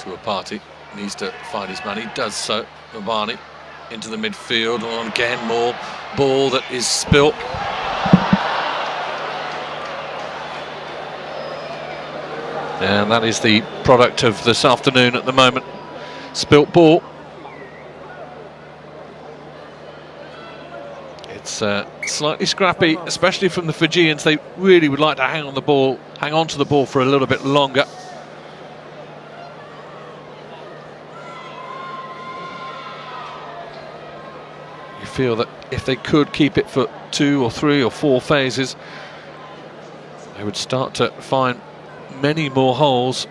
[SPEAKER 1] Ropate needs to find his man. He does so. Ropate into the midfield. Oh, again, more ball that is spilt. And that is the product of this afternoon at the moment. Spilt ball. It's slightly scrappy, especially from the Fijians. They really would like to hang on to the ball for a little bit longer. You feel that if they could keep it for 2 or 3 or 4 phases, they would start to find many more holes.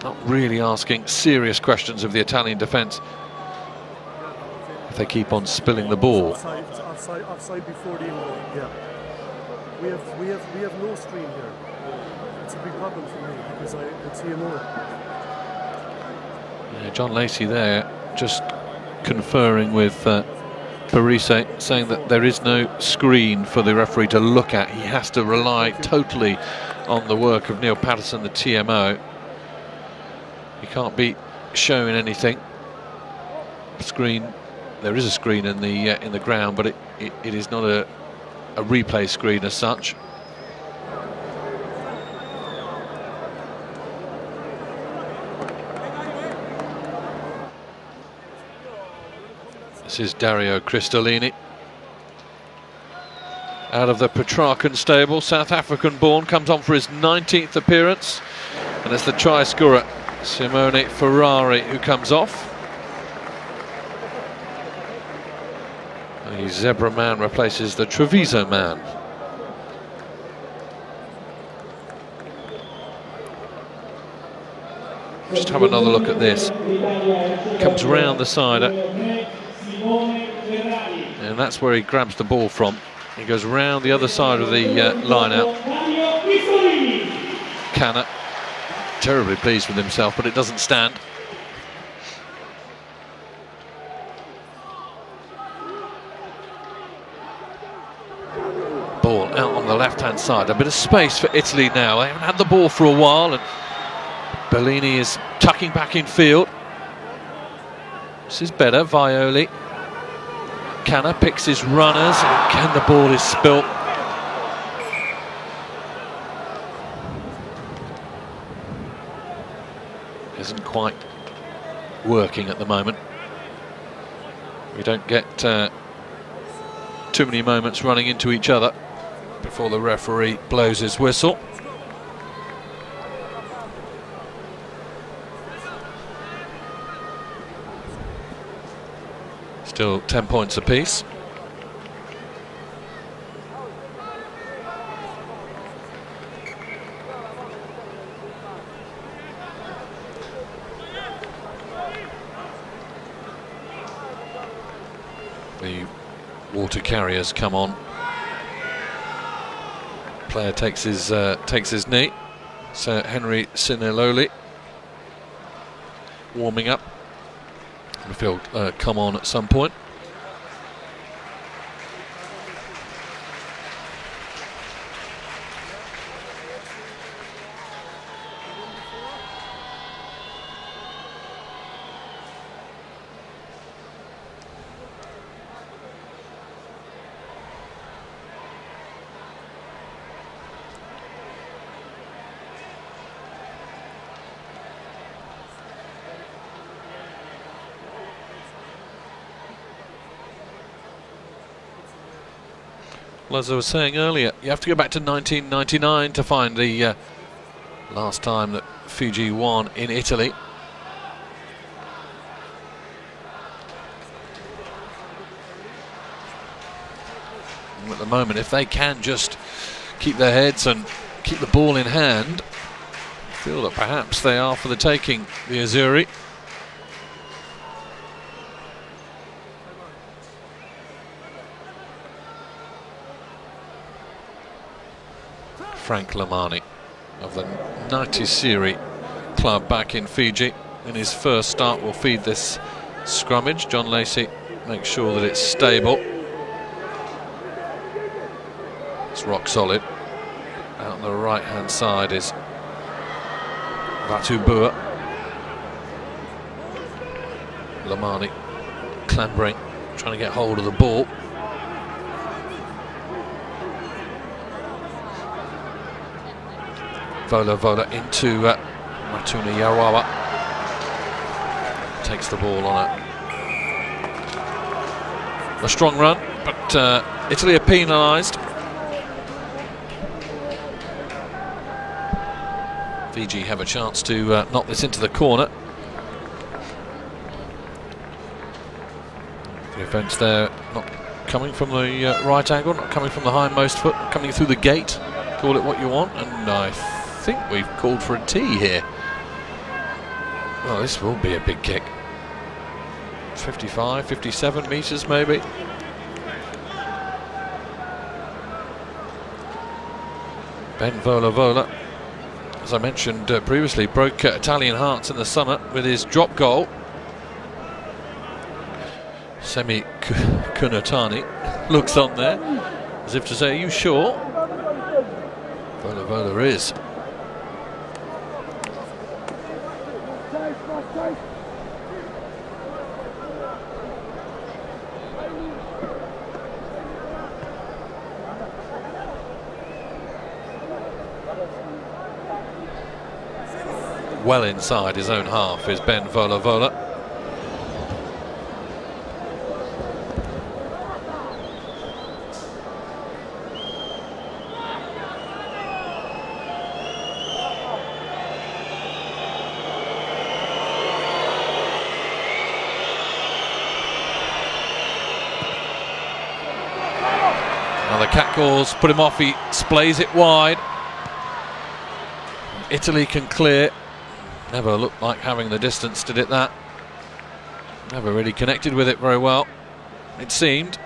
[SPEAKER 1] Not really asking serious questions of the Italian defence if they keep on spilling the ball.
[SPEAKER 2] Offside before the ingoal. Yeah. We have no screen here. It's a big problem for me because I could see more.
[SPEAKER 1] Yeah, John Lacey there just conferring with Parise, saying that there is no screen for the referee to look at. He has to rely totally on the work of Neil Patterson, the TMO. He can't be showing anything. Screen. There is a screen in the ground, but it is not a replay screen as such. This is Dario Cristolini. Out of the Petrarcan stable, South African born, comes on for his 19th appearance. And it's the try scorer, Simone Ferrari, who comes off. The Zebra man replaces the Treviso man. Just have another look at this. Comes round the side, and that's where he grabs the ball from. He goes round the other side of the line out. Canna, terribly pleased with himself, but it doesn't stand. Ball out on the left-hand side. A bit of space for Italy now. They haven't had the ball for a while, and Bellini is tucking back in field. This is better. Violi. Canna picks his runners, and again the ball is spilt. Isn't quite working at the moment. We don't get too many moments running into each other before the referee blows his whistle. Still 10 points apiece. The water carriers come on. Player takes his knee. Sir Henry Sineloli warming up. He'll come on at some point. Well, as I was saying earlier, you have to go back to 1999 to find the last time that Fiji won in Italy. And at the moment, if they can just keep their heads and keep the ball in hand, I feel that perhaps they are for the taking, the Azzurri. Frank Lamani of the Naitisiri club back in Fiji. In his first start will feed this scrummage. John Lacey makes sure that it's stable. It's rock solid. Out on the right hand side is Vatubua. Lamani clambering, trying to get hold of the ball. Vola into Matuna Yarawa. Takes the ball on a strong run, but Italy are penalised. Fiji have a chance to knock this into the corner. The offence there, not coming from the right angle, not coming from the hindmost foot, coming through the gate. Call it what you want, and I think we've called for a tee here. Well, this will be a big kick. 55, 57 metres maybe. Ben Vola, as I mentioned previously, broke Italian hearts in the summer with his drop goal. Semi Kunatani looks on there as if to say, are you sure? Vola is. Well inside his own half is Ben Vola. Now the catcalls put him off, he splays it wide. Italy can clear. Never looked like having the distance, did it that? Never really connected with it very well, it seemed.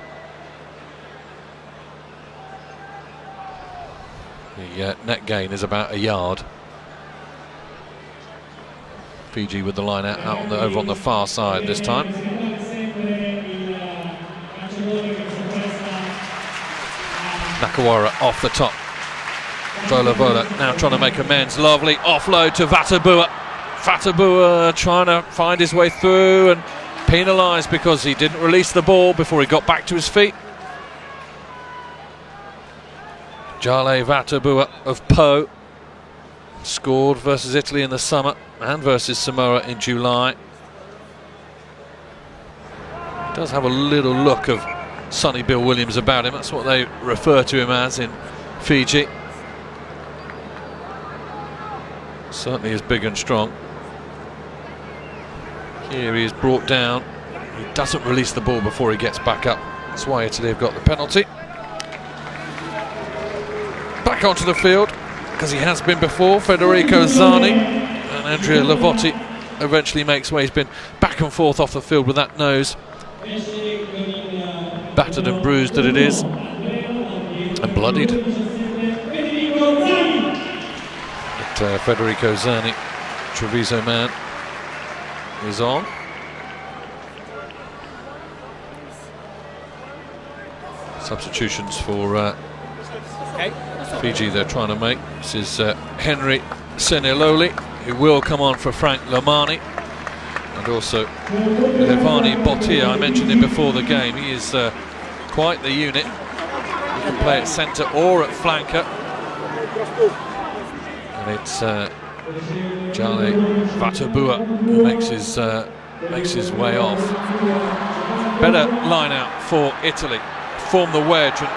[SPEAKER 1] The net gain is about a yard. Fiji with the line out over on the far side this time. Nakawara off the top. Vola now trying to make amends. Lovely offload to Vatubua. Vatubua trying to find his way through and penalised because he didn't release the ball before he got back to his feet. Jale Vatubua of Po scored versus Italy in the summer and versus Samoa in July. Does have a little look of Sonny Bill Williams about him. That's what they refer to him as in Fiji. Certainly is big and strong. Here he is brought down. He doesn't release the ball before he gets back up. That's why Italy have got the penalty. Back onto the field, because he has been before, Federico Zani. And Andrea Lavotti eventually makes way. He's been back and forth off the field with that nose. Battered and bruised that it is. And bloodied. But Federico Zani, Treviso man, is on. Substitutions for Fiji they're trying to make. This is Henry Seniloli, who will come on for Frank Lamani, and also Levani Bottia. I mentioned him before the game. He is quite the unit. He can play at centre or at flanker. And it's Jale Vatubua who makes his way off. Better line out for Italy. Form the wedge and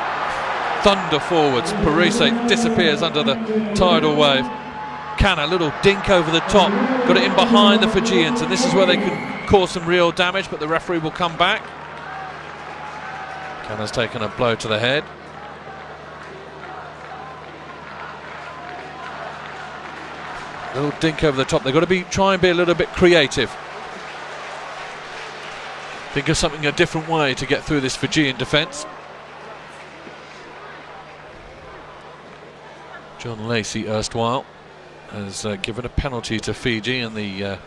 [SPEAKER 1] thunder forwards. Parise disappears under the tidal wave. Kana, little dink over the top, got it in behind the Fijians, and this is where they can cause some real damage, but the referee will come back. Kana's taken a blow to the head. Little dink over the top. They've got to try and be a little bit creative. Think of something a different way to get through this Fijian defence. John Lacey, erstwhile, has given a penalty to Fiji, and the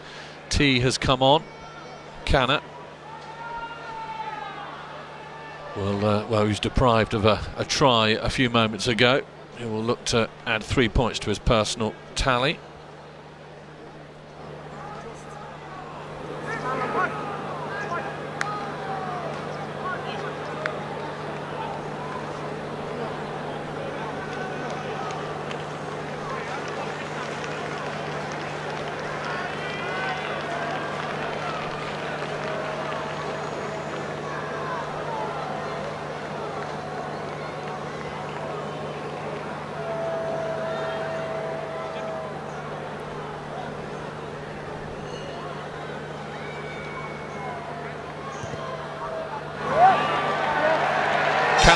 [SPEAKER 1] tee has come on. Kana. Well, he was deprived of a try a few moments ago. He will look to add 3 points to his personal tally.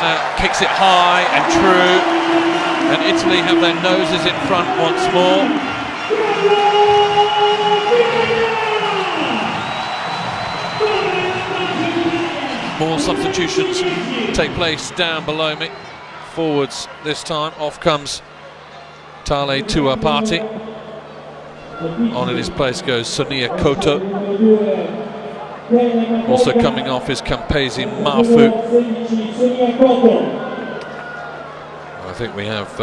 [SPEAKER 1] Ghana kicks it high and true, and Italy have their noses in front once more. More substitutions take place down below me. Forwards this time. Off comes Taniwha Ropate. On in his place goes Sonia Koto. Also coming off is Kampezi Mafu. I think we have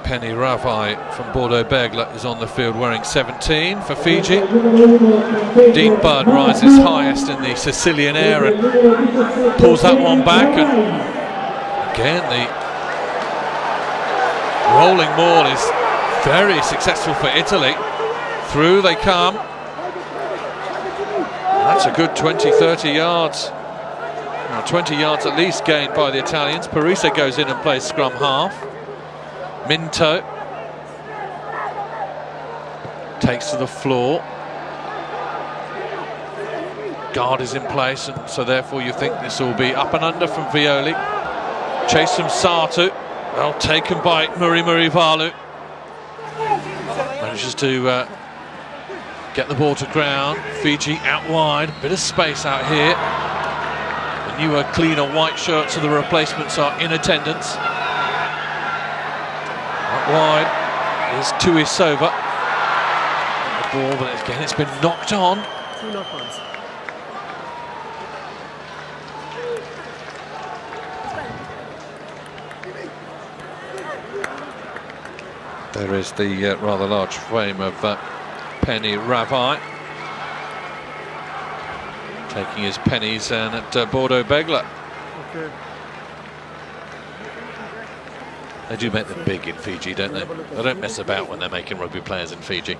[SPEAKER 1] Penny Ravai from Bordeaux Begla is on the field wearing 17 for Fiji. Dean Budd rises highest in the Sicilian air and pulls that one back, and again the rolling maul is very successful for Italy. Through they come. That's a good 20-30 yards. Now 20 yards at least gained by the Italians. Parisa goes in and plays scrum half. Minto takes to the floor. Guard is in place, and so therefore you think this will be up and under from Violi. Chase from Satu. Well taken by Muri Valu. Manages to get the ball to ground. Fiji out wide, bit of space out here. The newer, cleaner white shirts of the replacements are in attendance. Out wide is Tuisova. The ball, but again it's been knocked on.
[SPEAKER 2] 2 knock-ons.
[SPEAKER 1] There is the rather large frame of Penny Ravai taking his pennies and at Bordeaux Begla.
[SPEAKER 2] Okay.
[SPEAKER 1] They do make them big in Fiji, don't they? They don't mess about when they're making rugby players in Fiji.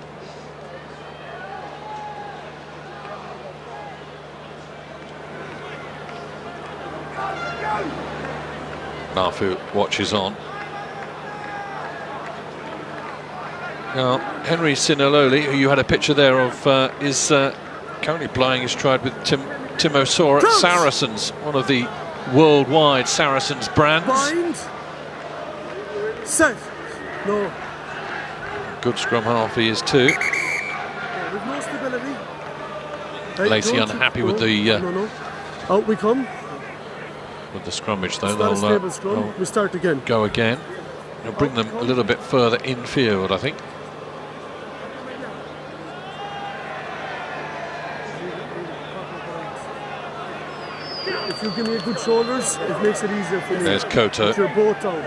[SPEAKER 1] Mafu watches on. Now, Henry Sinaloli, who you had a picture there of, is currently plying his trade with Timo Sora at Saracens, one of the worldwide Saracens brands.
[SPEAKER 2] Bind. Set. No.
[SPEAKER 1] Good scrum half he is too.
[SPEAKER 2] Yeah, with no stability.
[SPEAKER 1] Lacey unhappy with the
[SPEAKER 2] no. Out we come.
[SPEAKER 1] with the scrummage though.
[SPEAKER 2] It's not a
[SPEAKER 1] They'll
[SPEAKER 2] stable scrum. We start again.
[SPEAKER 1] go again. It'll bring them a little bit further infield, I think.
[SPEAKER 2] If you give me a good shoulders, it makes it easier for me.
[SPEAKER 1] There's Koto.
[SPEAKER 2] Put your boat down.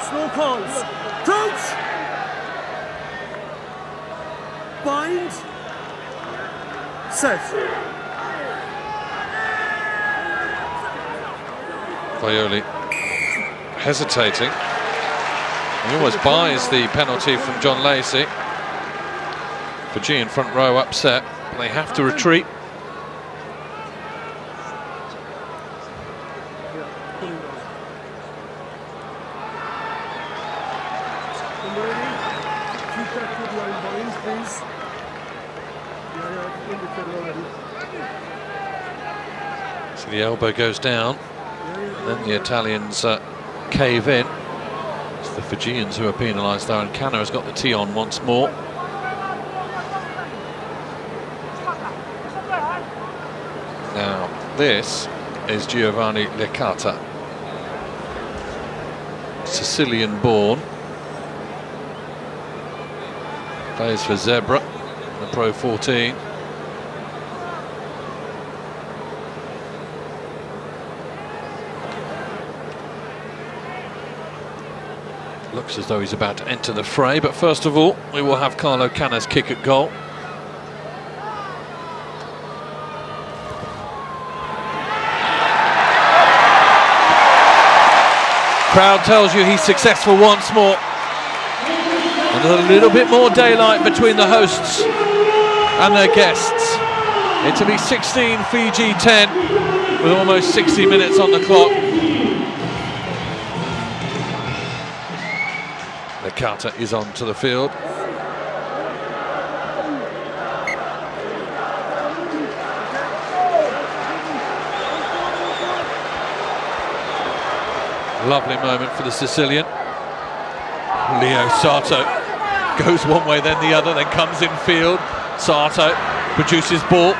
[SPEAKER 2] Slow calls. Crouch. Bind. Set.
[SPEAKER 1] Violi hesitating. He almost buys the penalty from John Lacey. Fijian front row upset, but they have to retreat. So the elbow goes down, and then the Italians cave in. It's the Fijians who are penalised though, and Kana has got the tee on once more. Now this is Giovanni Licata, Sicilian born, plays for Zebra, the Pro 14. Looks as though he's about to enter the fray, but first of all we will have Carlo Cana's kick at goal. Crowd tells you he's successful once more. And there's a little bit more daylight between the hosts and their guests. Italy 16, Fiji 10, with almost 60 minutes on the clock. Licata is onto the field. Lovely moment for the Sicilian. Leo Sato goes one way, then the other, then comes in field. Sato produces ball.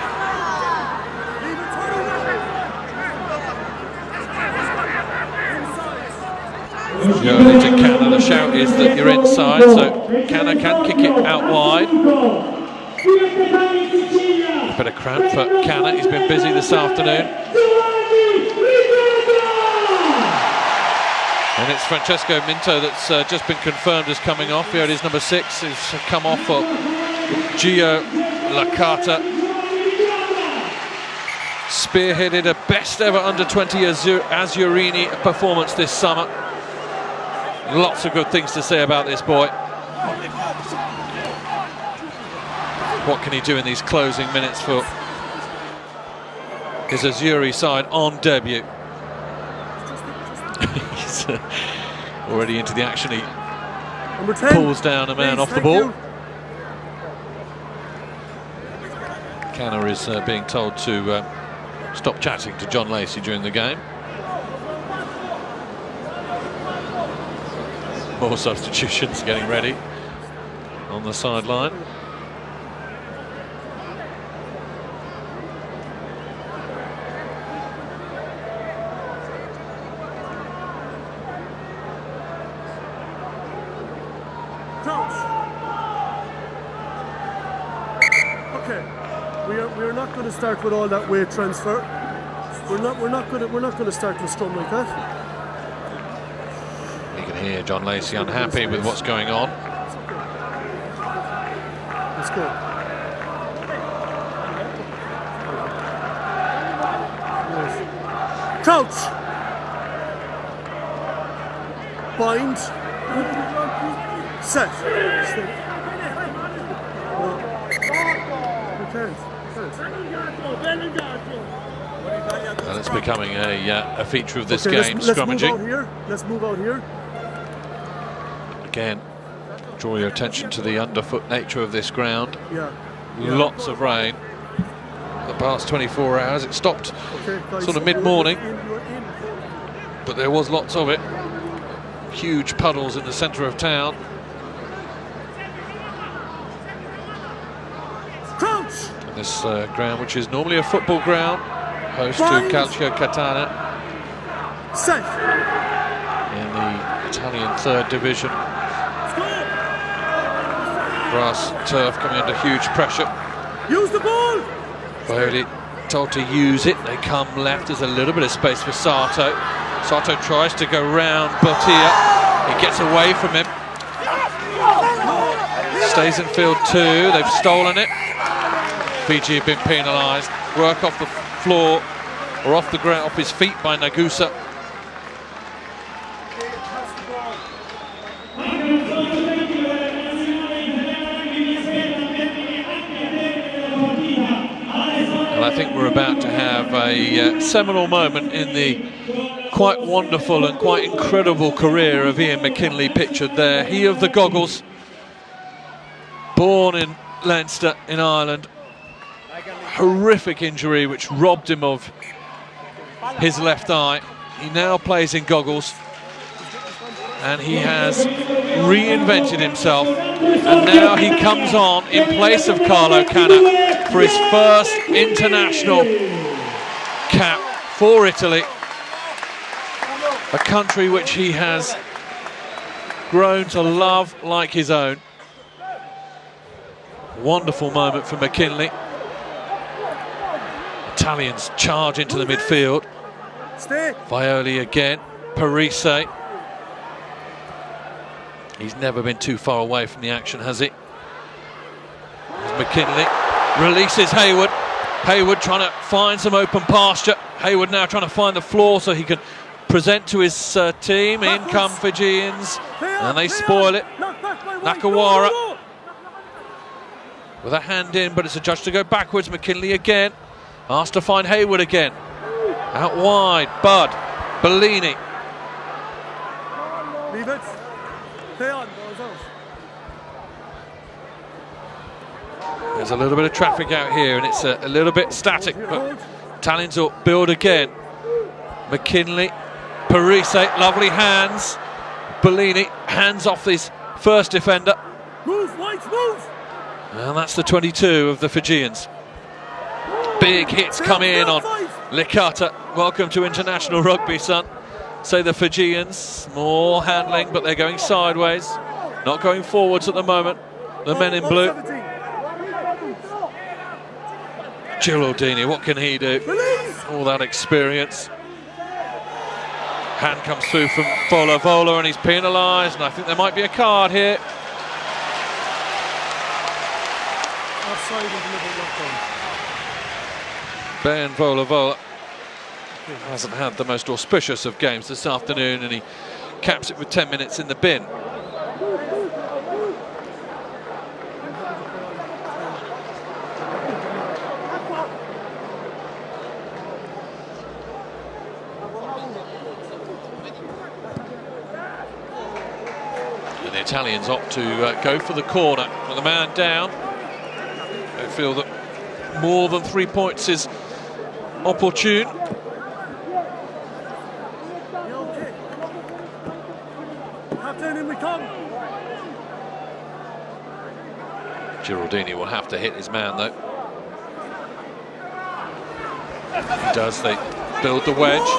[SPEAKER 1] Going to Kana, the shout is that you're inside, so Kana can kick it out wide. A bit of cramp for Kana, he's been busy this afternoon. And it's Francesco Minto that's just been confirmed as coming off. Here it is, number 6, who's come off for Gio Licata. Spearheaded a best ever under-20 Azurini performance this summer. Lots of good things to say about this boy. What can he do in these closing minutes for his Azzurri side on debut? He's already into the action. He pulls down a man off the ball. Kana is being told to stop chatting to John Lacey during the game. More substitutions getting ready on the sideline.
[SPEAKER 2] Okay, we're not going to start with all that weight transfer. We're not going to start with scrum like that.
[SPEAKER 1] You can hear John Lacey unhappy with what's going on.
[SPEAKER 2] Let's go. Yes. Crouch. Bind. Set. No. You can't.
[SPEAKER 1] And it's becoming a feature of this
[SPEAKER 2] Okay,
[SPEAKER 1] game,
[SPEAKER 2] let's
[SPEAKER 1] scrummaging.
[SPEAKER 2] move out here. Let's move out here.
[SPEAKER 1] Again, draw your attention to the underfoot nature of this ground.
[SPEAKER 2] Yeah.
[SPEAKER 1] Lots of rain. The past 24 hours, it stopped sort of mid-morning, but there was lots of it. Huge puddles in the centre of town.
[SPEAKER 2] Crouch.
[SPEAKER 1] And this ground, which is normally a football ground, host to Calcio Catania
[SPEAKER 2] Set.
[SPEAKER 1] in the Italian 3rd division. Grass turf coming under huge pressure.
[SPEAKER 2] Use the ball.
[SPEAKER 1] Violi told to use it. They come left. There's a little bit of space for Sato. Sato tries to go round Bottia. He gets away from him. Stays in field 2. They've stolen it. Fiji have been penalised. Work off the floor or off the ground, off his feet by Nagusa. And I think we're about to have a seminal moment in the quite wonderful and quite incredible career of Ian McKinley, pictured there. He of the goggles, born in Leinster in Ireland. Horrific injury which robbed him of his left eye. He now plays in goggles and he has reinvented himself, and now he comes on in place of Carlo Canna for his first international cap for Italy, a country which he has grown to love like his own. Wonderful moment for McKinley. Italians charge into the midfield. Violi again, Parise. He's never been too far away from the action, has he? There's McKinley, releases Hayward. Hayward trying to find some open pasture. Hayward now trying to find the floor so he can present to his team. In come Fijians, and they spoil it. Nakawara with a hand in, but it's a judge to go backwards. McKinley again, asked to find Hayward again. Out wide, Budd, Bellini.
[SPEAKER 2] Leave it. Play on.
[SPEAKER 1] There's a little bit of traffic out here and it's a little bit static, but Italians will build again. McKinley Parise, lovely hands. Bellini hands off his first defender.
[SPEAKER 2] Move, White, move!
[SPEAKER 1] And that's the 22 of the Fijians. Big hits come in on Licata. Welcome to international rugby, son. Say the Fijians. More handling, but they're going sideways. Not going forwards at the moment. The men in blue. Giraldini, what can he do? All that experience. Hand comes through from Vola, and he's penalised, and I think there might be a card here.
[SPEAKER 2] Offside and deliberate knock-on.
[SPEAKER 1] Ben Vola hasn't had the most auspicious of games this afternoon, and he caps it with 10 minutes in the bin. And the Italians opt to go for the corner with a man down. They feel that more than 3 points is opportune.
[SPEAKER 2] Captain, in we come.
[SPEAKER 1] Giraldini will have to hit his man, though. He does. They build the wedge.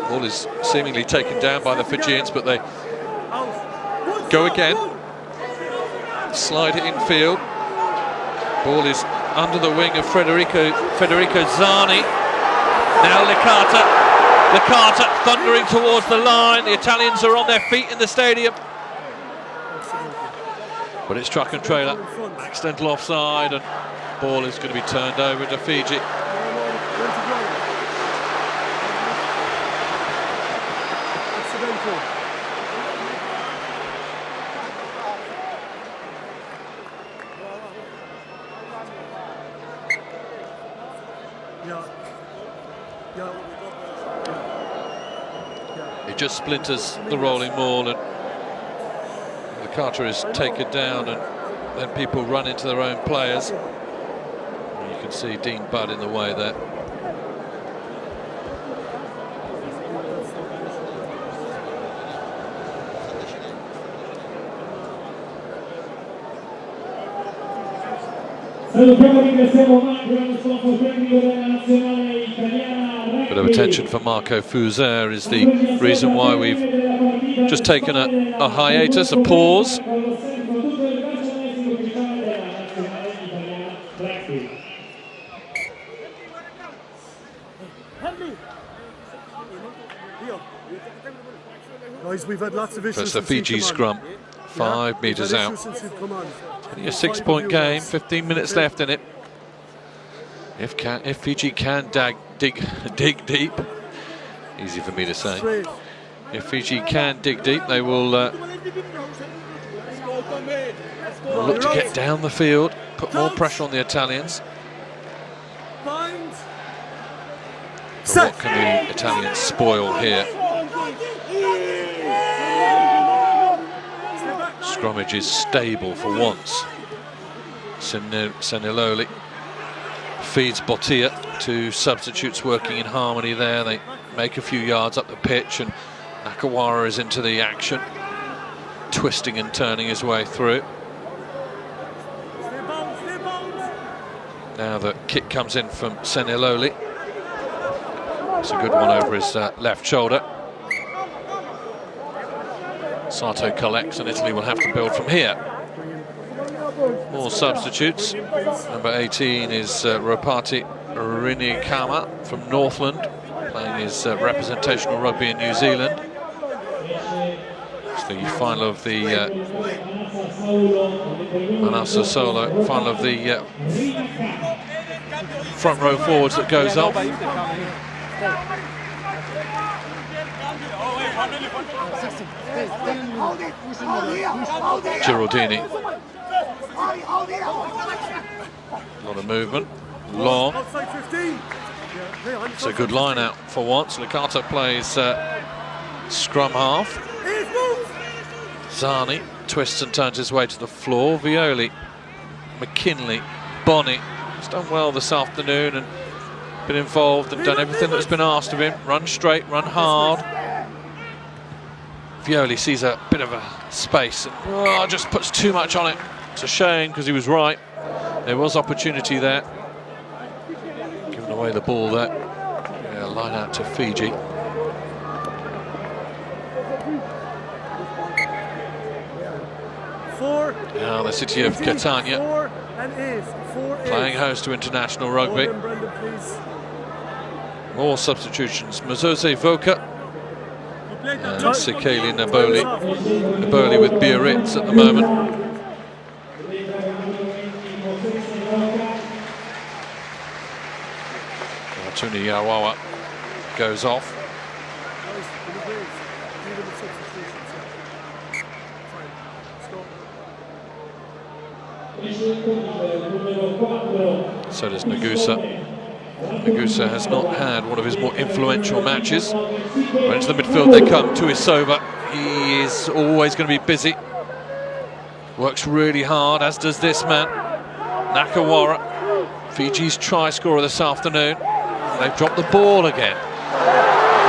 [SPEAKER 1] Ball is seemingly taken down by the Fijians, but they go again. Slide it infield. Ball is under the wing of Federico Zani. Now Licata thundering towards the line. The Italians are on their feet in the stadium. But it's truck and trailer. Accidental offside, and ball is going to be turned over to Fiji. It just splinters the rolling ball, and the Carter is taken down, and then people run into their own players. And you can see Dean Budd in the way there. Bit of attention for Marco Fuser is the reason why we've just taken a hiatus, a pause.
[SPEAKER 2] Guys, we've had lots of issues.
[SPEAKER 1] That's the Fiji scrum, 5 metres out. Only a 6-point game, 15 minutes left in it. If Fiji can dig deep, easy for me to say. If Fiji can dig deep, they will look to get down the field, put more pressure on the Italians. But what can the Italians spoil here? Scrummage is stable for once. Seniloli feeds Bottia, 2 substitutes working in harmony there. They make a few yards up the pitch, and Nakawara is into the action, twisting and turning his way through. Now the kick comes in from Seniloli. It's a good one over his left shoulder. Sato collects, and Italy will have to build from here. More substitutes. Number 18 is Ropate Rinekama from Northland, playing his representational rugby in New Zealand. It's the final of the Manasa Solo, final of the front row forwards that goes off. Giraldini. A lot of movement, long. It's a good line out for once. Licata plays scrum half. Zani twists and turns his way to the floor. Violi, McKinley, Bonney. He's done well this afternoon and been involved and done everything that's been asked of him. Run straight, run hard. Violi sees a bit of a space and just puts too much on it. It's a shame because he was right. There was opportunity there. Giving away the ball there. Yeah, line out to Fiji. Now the city of Catania playing host to international rugby. More substitutions. Mzose Voka and Sekeli Naboli. Naboli with Biarritz at the moment. Tuni Yawawa goes off. So does Nagusa. Nagusa has not had one of his more influential matches. Right into the midfield they come. Tuisova. He is always going to be busy. Works really hard, as does this man. Nakawara, Fiji's try scorer this afternoon. They've dropped the ball again.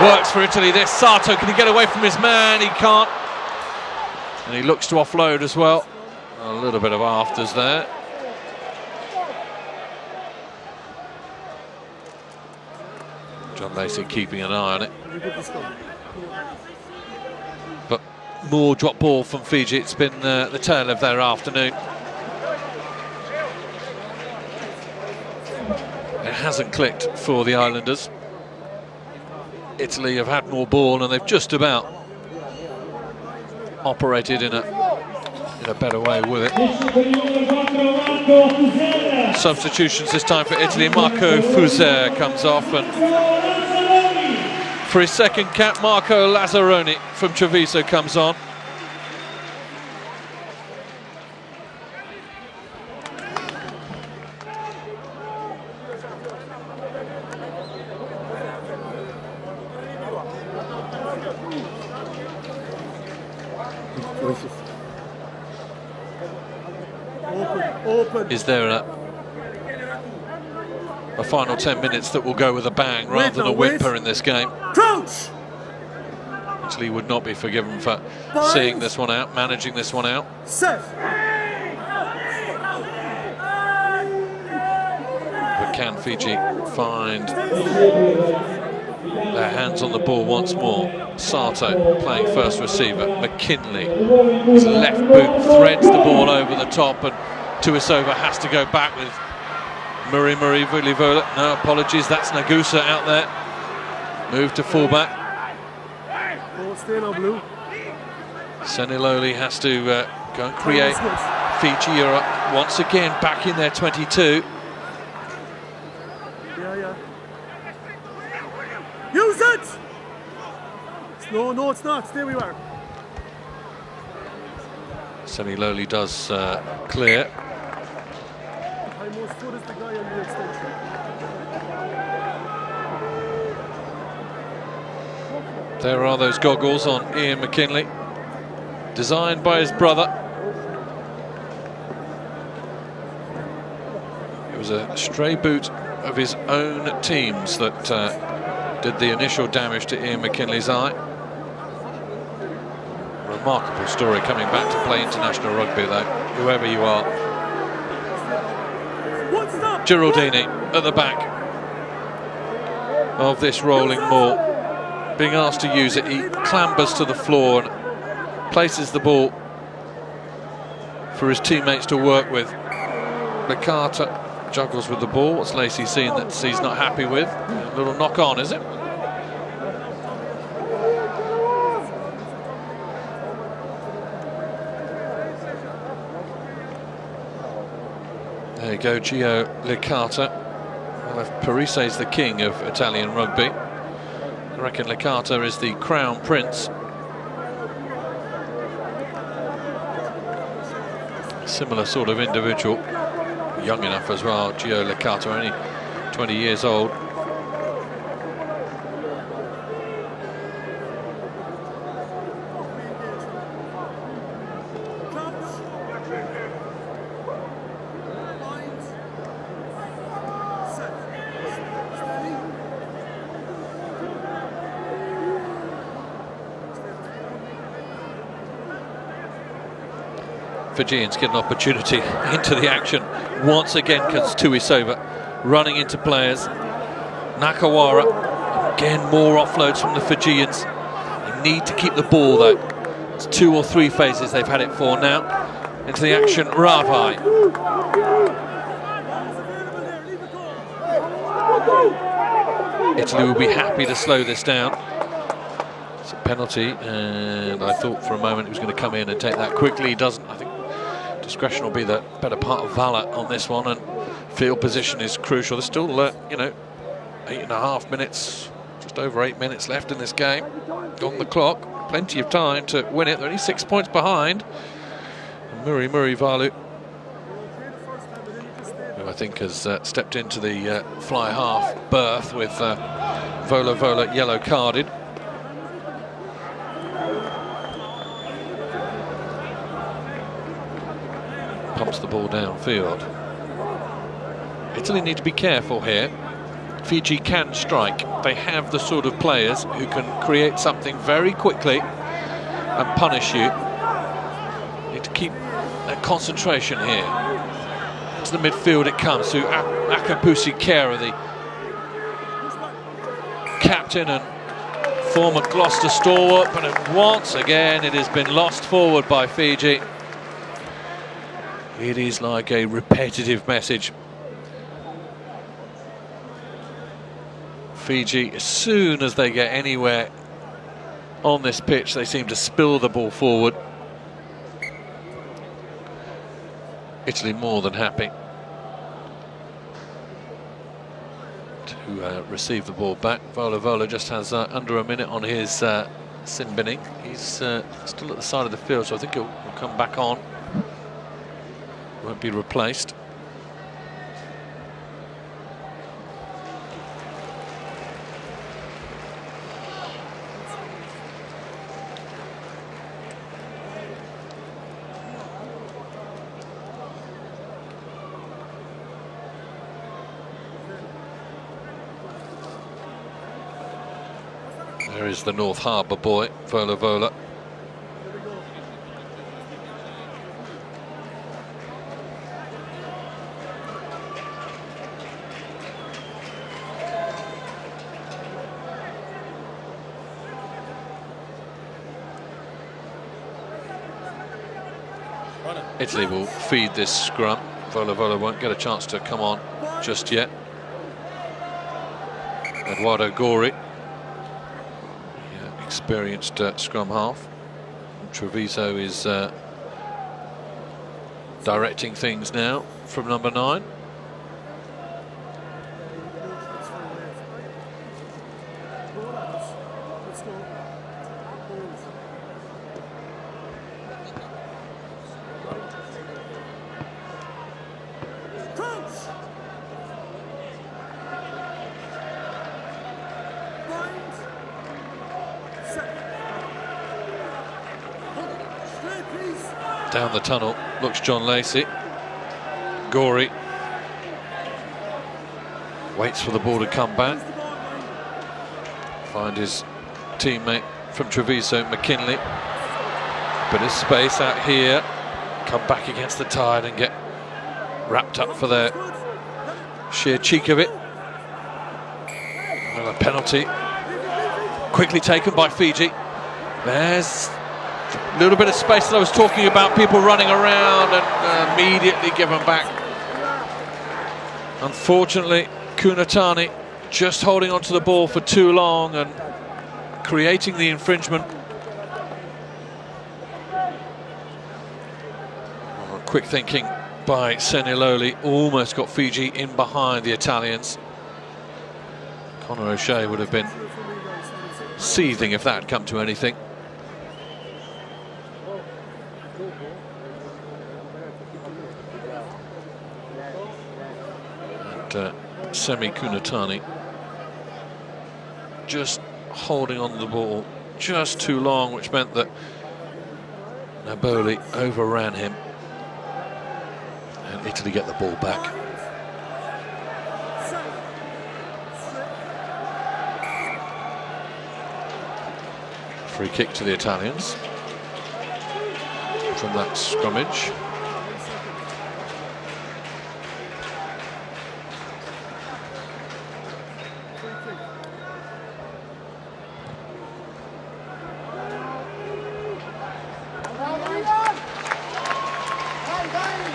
[SPEAKER 1] Works for Italy this. Sato, can he get away from his man? He can't. And he looks to offload as well. A little bit of afters there. John Lacey keeping an eye on it. But more drop ball from Fiji. It's been the tail of their afternoon. It hasn't clicked for the Islanders. Italy have had more ball and they've just about operated in a better way with it. Substitutions this time for Italy. Marco Fuser comes off, and for his second cap, Marco Lazzaroni from Treviso comes on. Is there a final 10 minutes that will go with a bang rather than a whimper in this game? Italy would not be forgiven for seeing this one out, managing this one out. But can Fiji find their hands on the ball once more? Sato playing first receiver. McKinley, his left boot threads the ball over the top, and Tuisova has to go back with Murray Vulivola. No apologies, that's Nagusa out there. Move to fullback. Seniloli has to go and create. Fiji are up once again back in their 22.
[SPEAKER 2] Use it! No, it's not. Stay where you are.
[SPEAKER 1] Seniloli does clear.
[SPEAKER 2] Most foot is the guy on the extension.
[SPEAKER 1] There are those goggles on Ian McKinley, designed by his brother. It was a stray boot of his own teams that did the initial damage to Ian McKinley's eye. Remarkable story coming back to play international rugby though, whoever you are. Giraldini at the back of this rolling ball, being asked to use it. He clambers to the floor and places the ball for his teammates to work with. Licata juggles with the ball. What's Lacey seen that he's not happy with? A little knock on, is it? There you go, Gio Licata. Well, if Parise is the king of Italian rugby, I reckon Licata is the crown prince. Similar sort of individual, young enough as well. Gio Licata, only 20 years old. Fijians get an opportunity into the action. Once again comes Tuisova running into players. Nakawara, again more offloads from the Fijians. They need to keep the ball though. It's 2 or 3 phases they've had it for now. Into the action, Ravai. Italy will be happy to slow this down. It's a penalty, and I thought for a moment he was going to come in and take that quickly. He doesn't. I think discretion will be the better part of valour on this one, and field position is crucial. There's still, you know, 8.5 minutes, just over 8 minutes left in this game on the clock. Plenty of time to win it. They're only 6 points behind. And Muri Valu, who I think has stepped into the fly half berth with Vola yellow carded. Pumps the ball downfield. Italy need to be careful here. Fiji can strike. They have the sort of players who can create something very quickly and punish you. Need to keep that concentration here. To the midfield it comes to Akapusi Kera, the captain and former Gloucester stalwart, but once again it has been lost forward by Fiji. It is like a repetitive message. Fiji, as soon as they get anywhere on this pitch, they seem to spill the ball forward. Italy more than happy to receive the ball back. Vola just has under a minute on his sin binning. He's still at the side of the field, so I think he'll come back on. Won't be replaced. There is the North Harbour boy, Vola. Italy will feed this scrum. Vola won't get a chance to come on just yet. Eduardo Gori, experienced scrum half. Treviso is directing things now from number 9. Down the tunnel looks John Lacey. Gori waits for the ball to come back. Find his teammate from Treviso, McKinley. Bit of space out here. Come back against the tide and get wrapped up for their sheer cheek of it. Another penalty. Quickly taken by Fiji. There's a little bit of space that I was talking about, people running around, and immediately given back. Unfortunately, Kunatani just holding onto the ball for too long and creating the infringement. Quick thinking by Seniloli, almost got Fiji in behind the Italians. Conor O'Shea would have been seething if that had come to anything. Semi Kunatani just holding on to the ball just too long, which meant that Naboli overran him, and Italy get the ball back. Free kick to the Italians from that scrummage.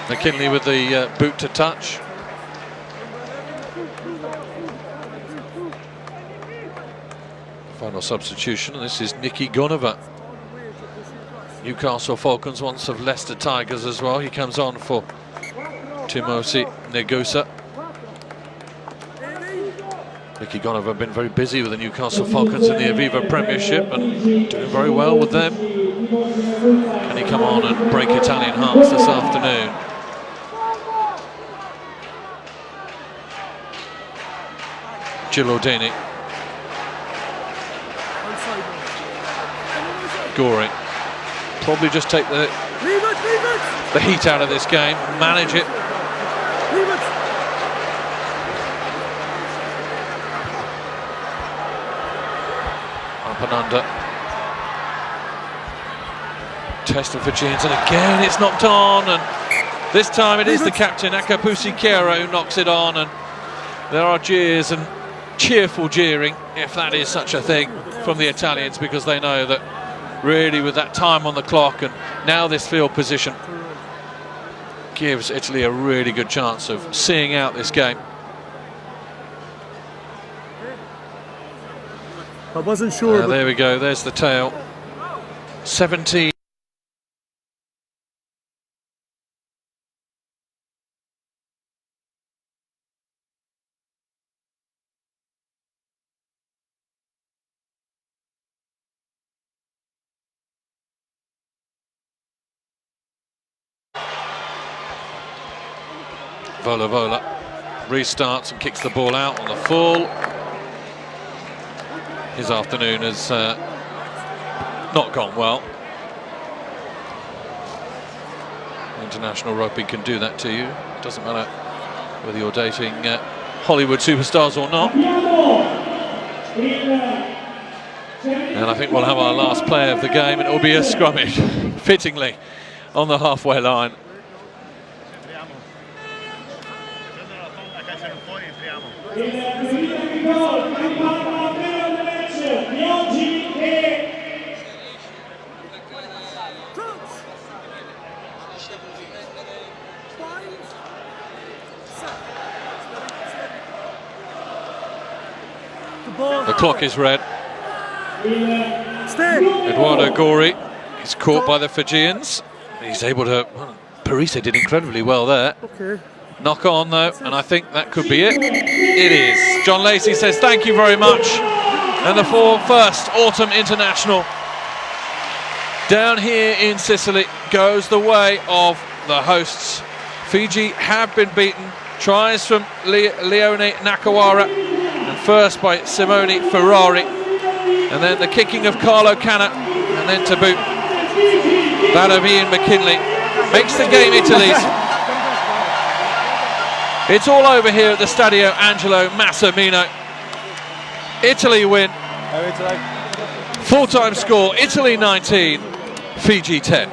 [SPEAKER 1] McKinley with the boot to touch. Final substitution, and this is Nicky Gonova. Newcastle Falcons, once of Leicester Tigers as well. He comes on for Timothy Negusa. Nicky Gonova been very busy with the Newcastle Falcons in the Aviva Premiership and doing very well with them. Can he come on and break Italian hearts this afternoon? Gilardini. Goring. Probably just take the heat out of this game, manage it. Up and under. Test of Fijians, and again it's knocked on, and this time it is the captain, Akapusi Kiero, who knocks it on, and there are jeers and cheerful jeering, if that is such a thing, from the Italians, because they know that really with that time on the clock and now this field position gives Italy a really good chance of seeing out this game.
[SPEAKER 2] I wasn't sure.
[SPEAKER 1] There we go, there's the tail. 17. Vola restarts and kicks the ball out on the full. His afternoon has not gone well. International rugby can do that to you. Doesn't matter whether you're dating Hollywood superstars or not. And I think we'll have our last play of the game, and it will be a scrummage, fittingly, on the halfway line. The clock is red. Eduardo Gori is caught by the Fijians. He's able to... Well, Parisse did incredibly well there.
[SPEAKER 2] Okay.
[SPEAKER 1] Knock on though, and I think that could be it. It is. John Lacey says thank you very much. And the first autumn international down here in Sicily goes the way of the hosts. Fiji have been beaten. Tries from Leone Nakawara, and first by Simone Ferrari, and then the kicking of Carlo Canna, and then to boot that of Ian McKinley makes the game Italy's. It's all over here at the Stadio Angelo Massimino. Italy win. Full-time score, Italy 19, Fiji 10.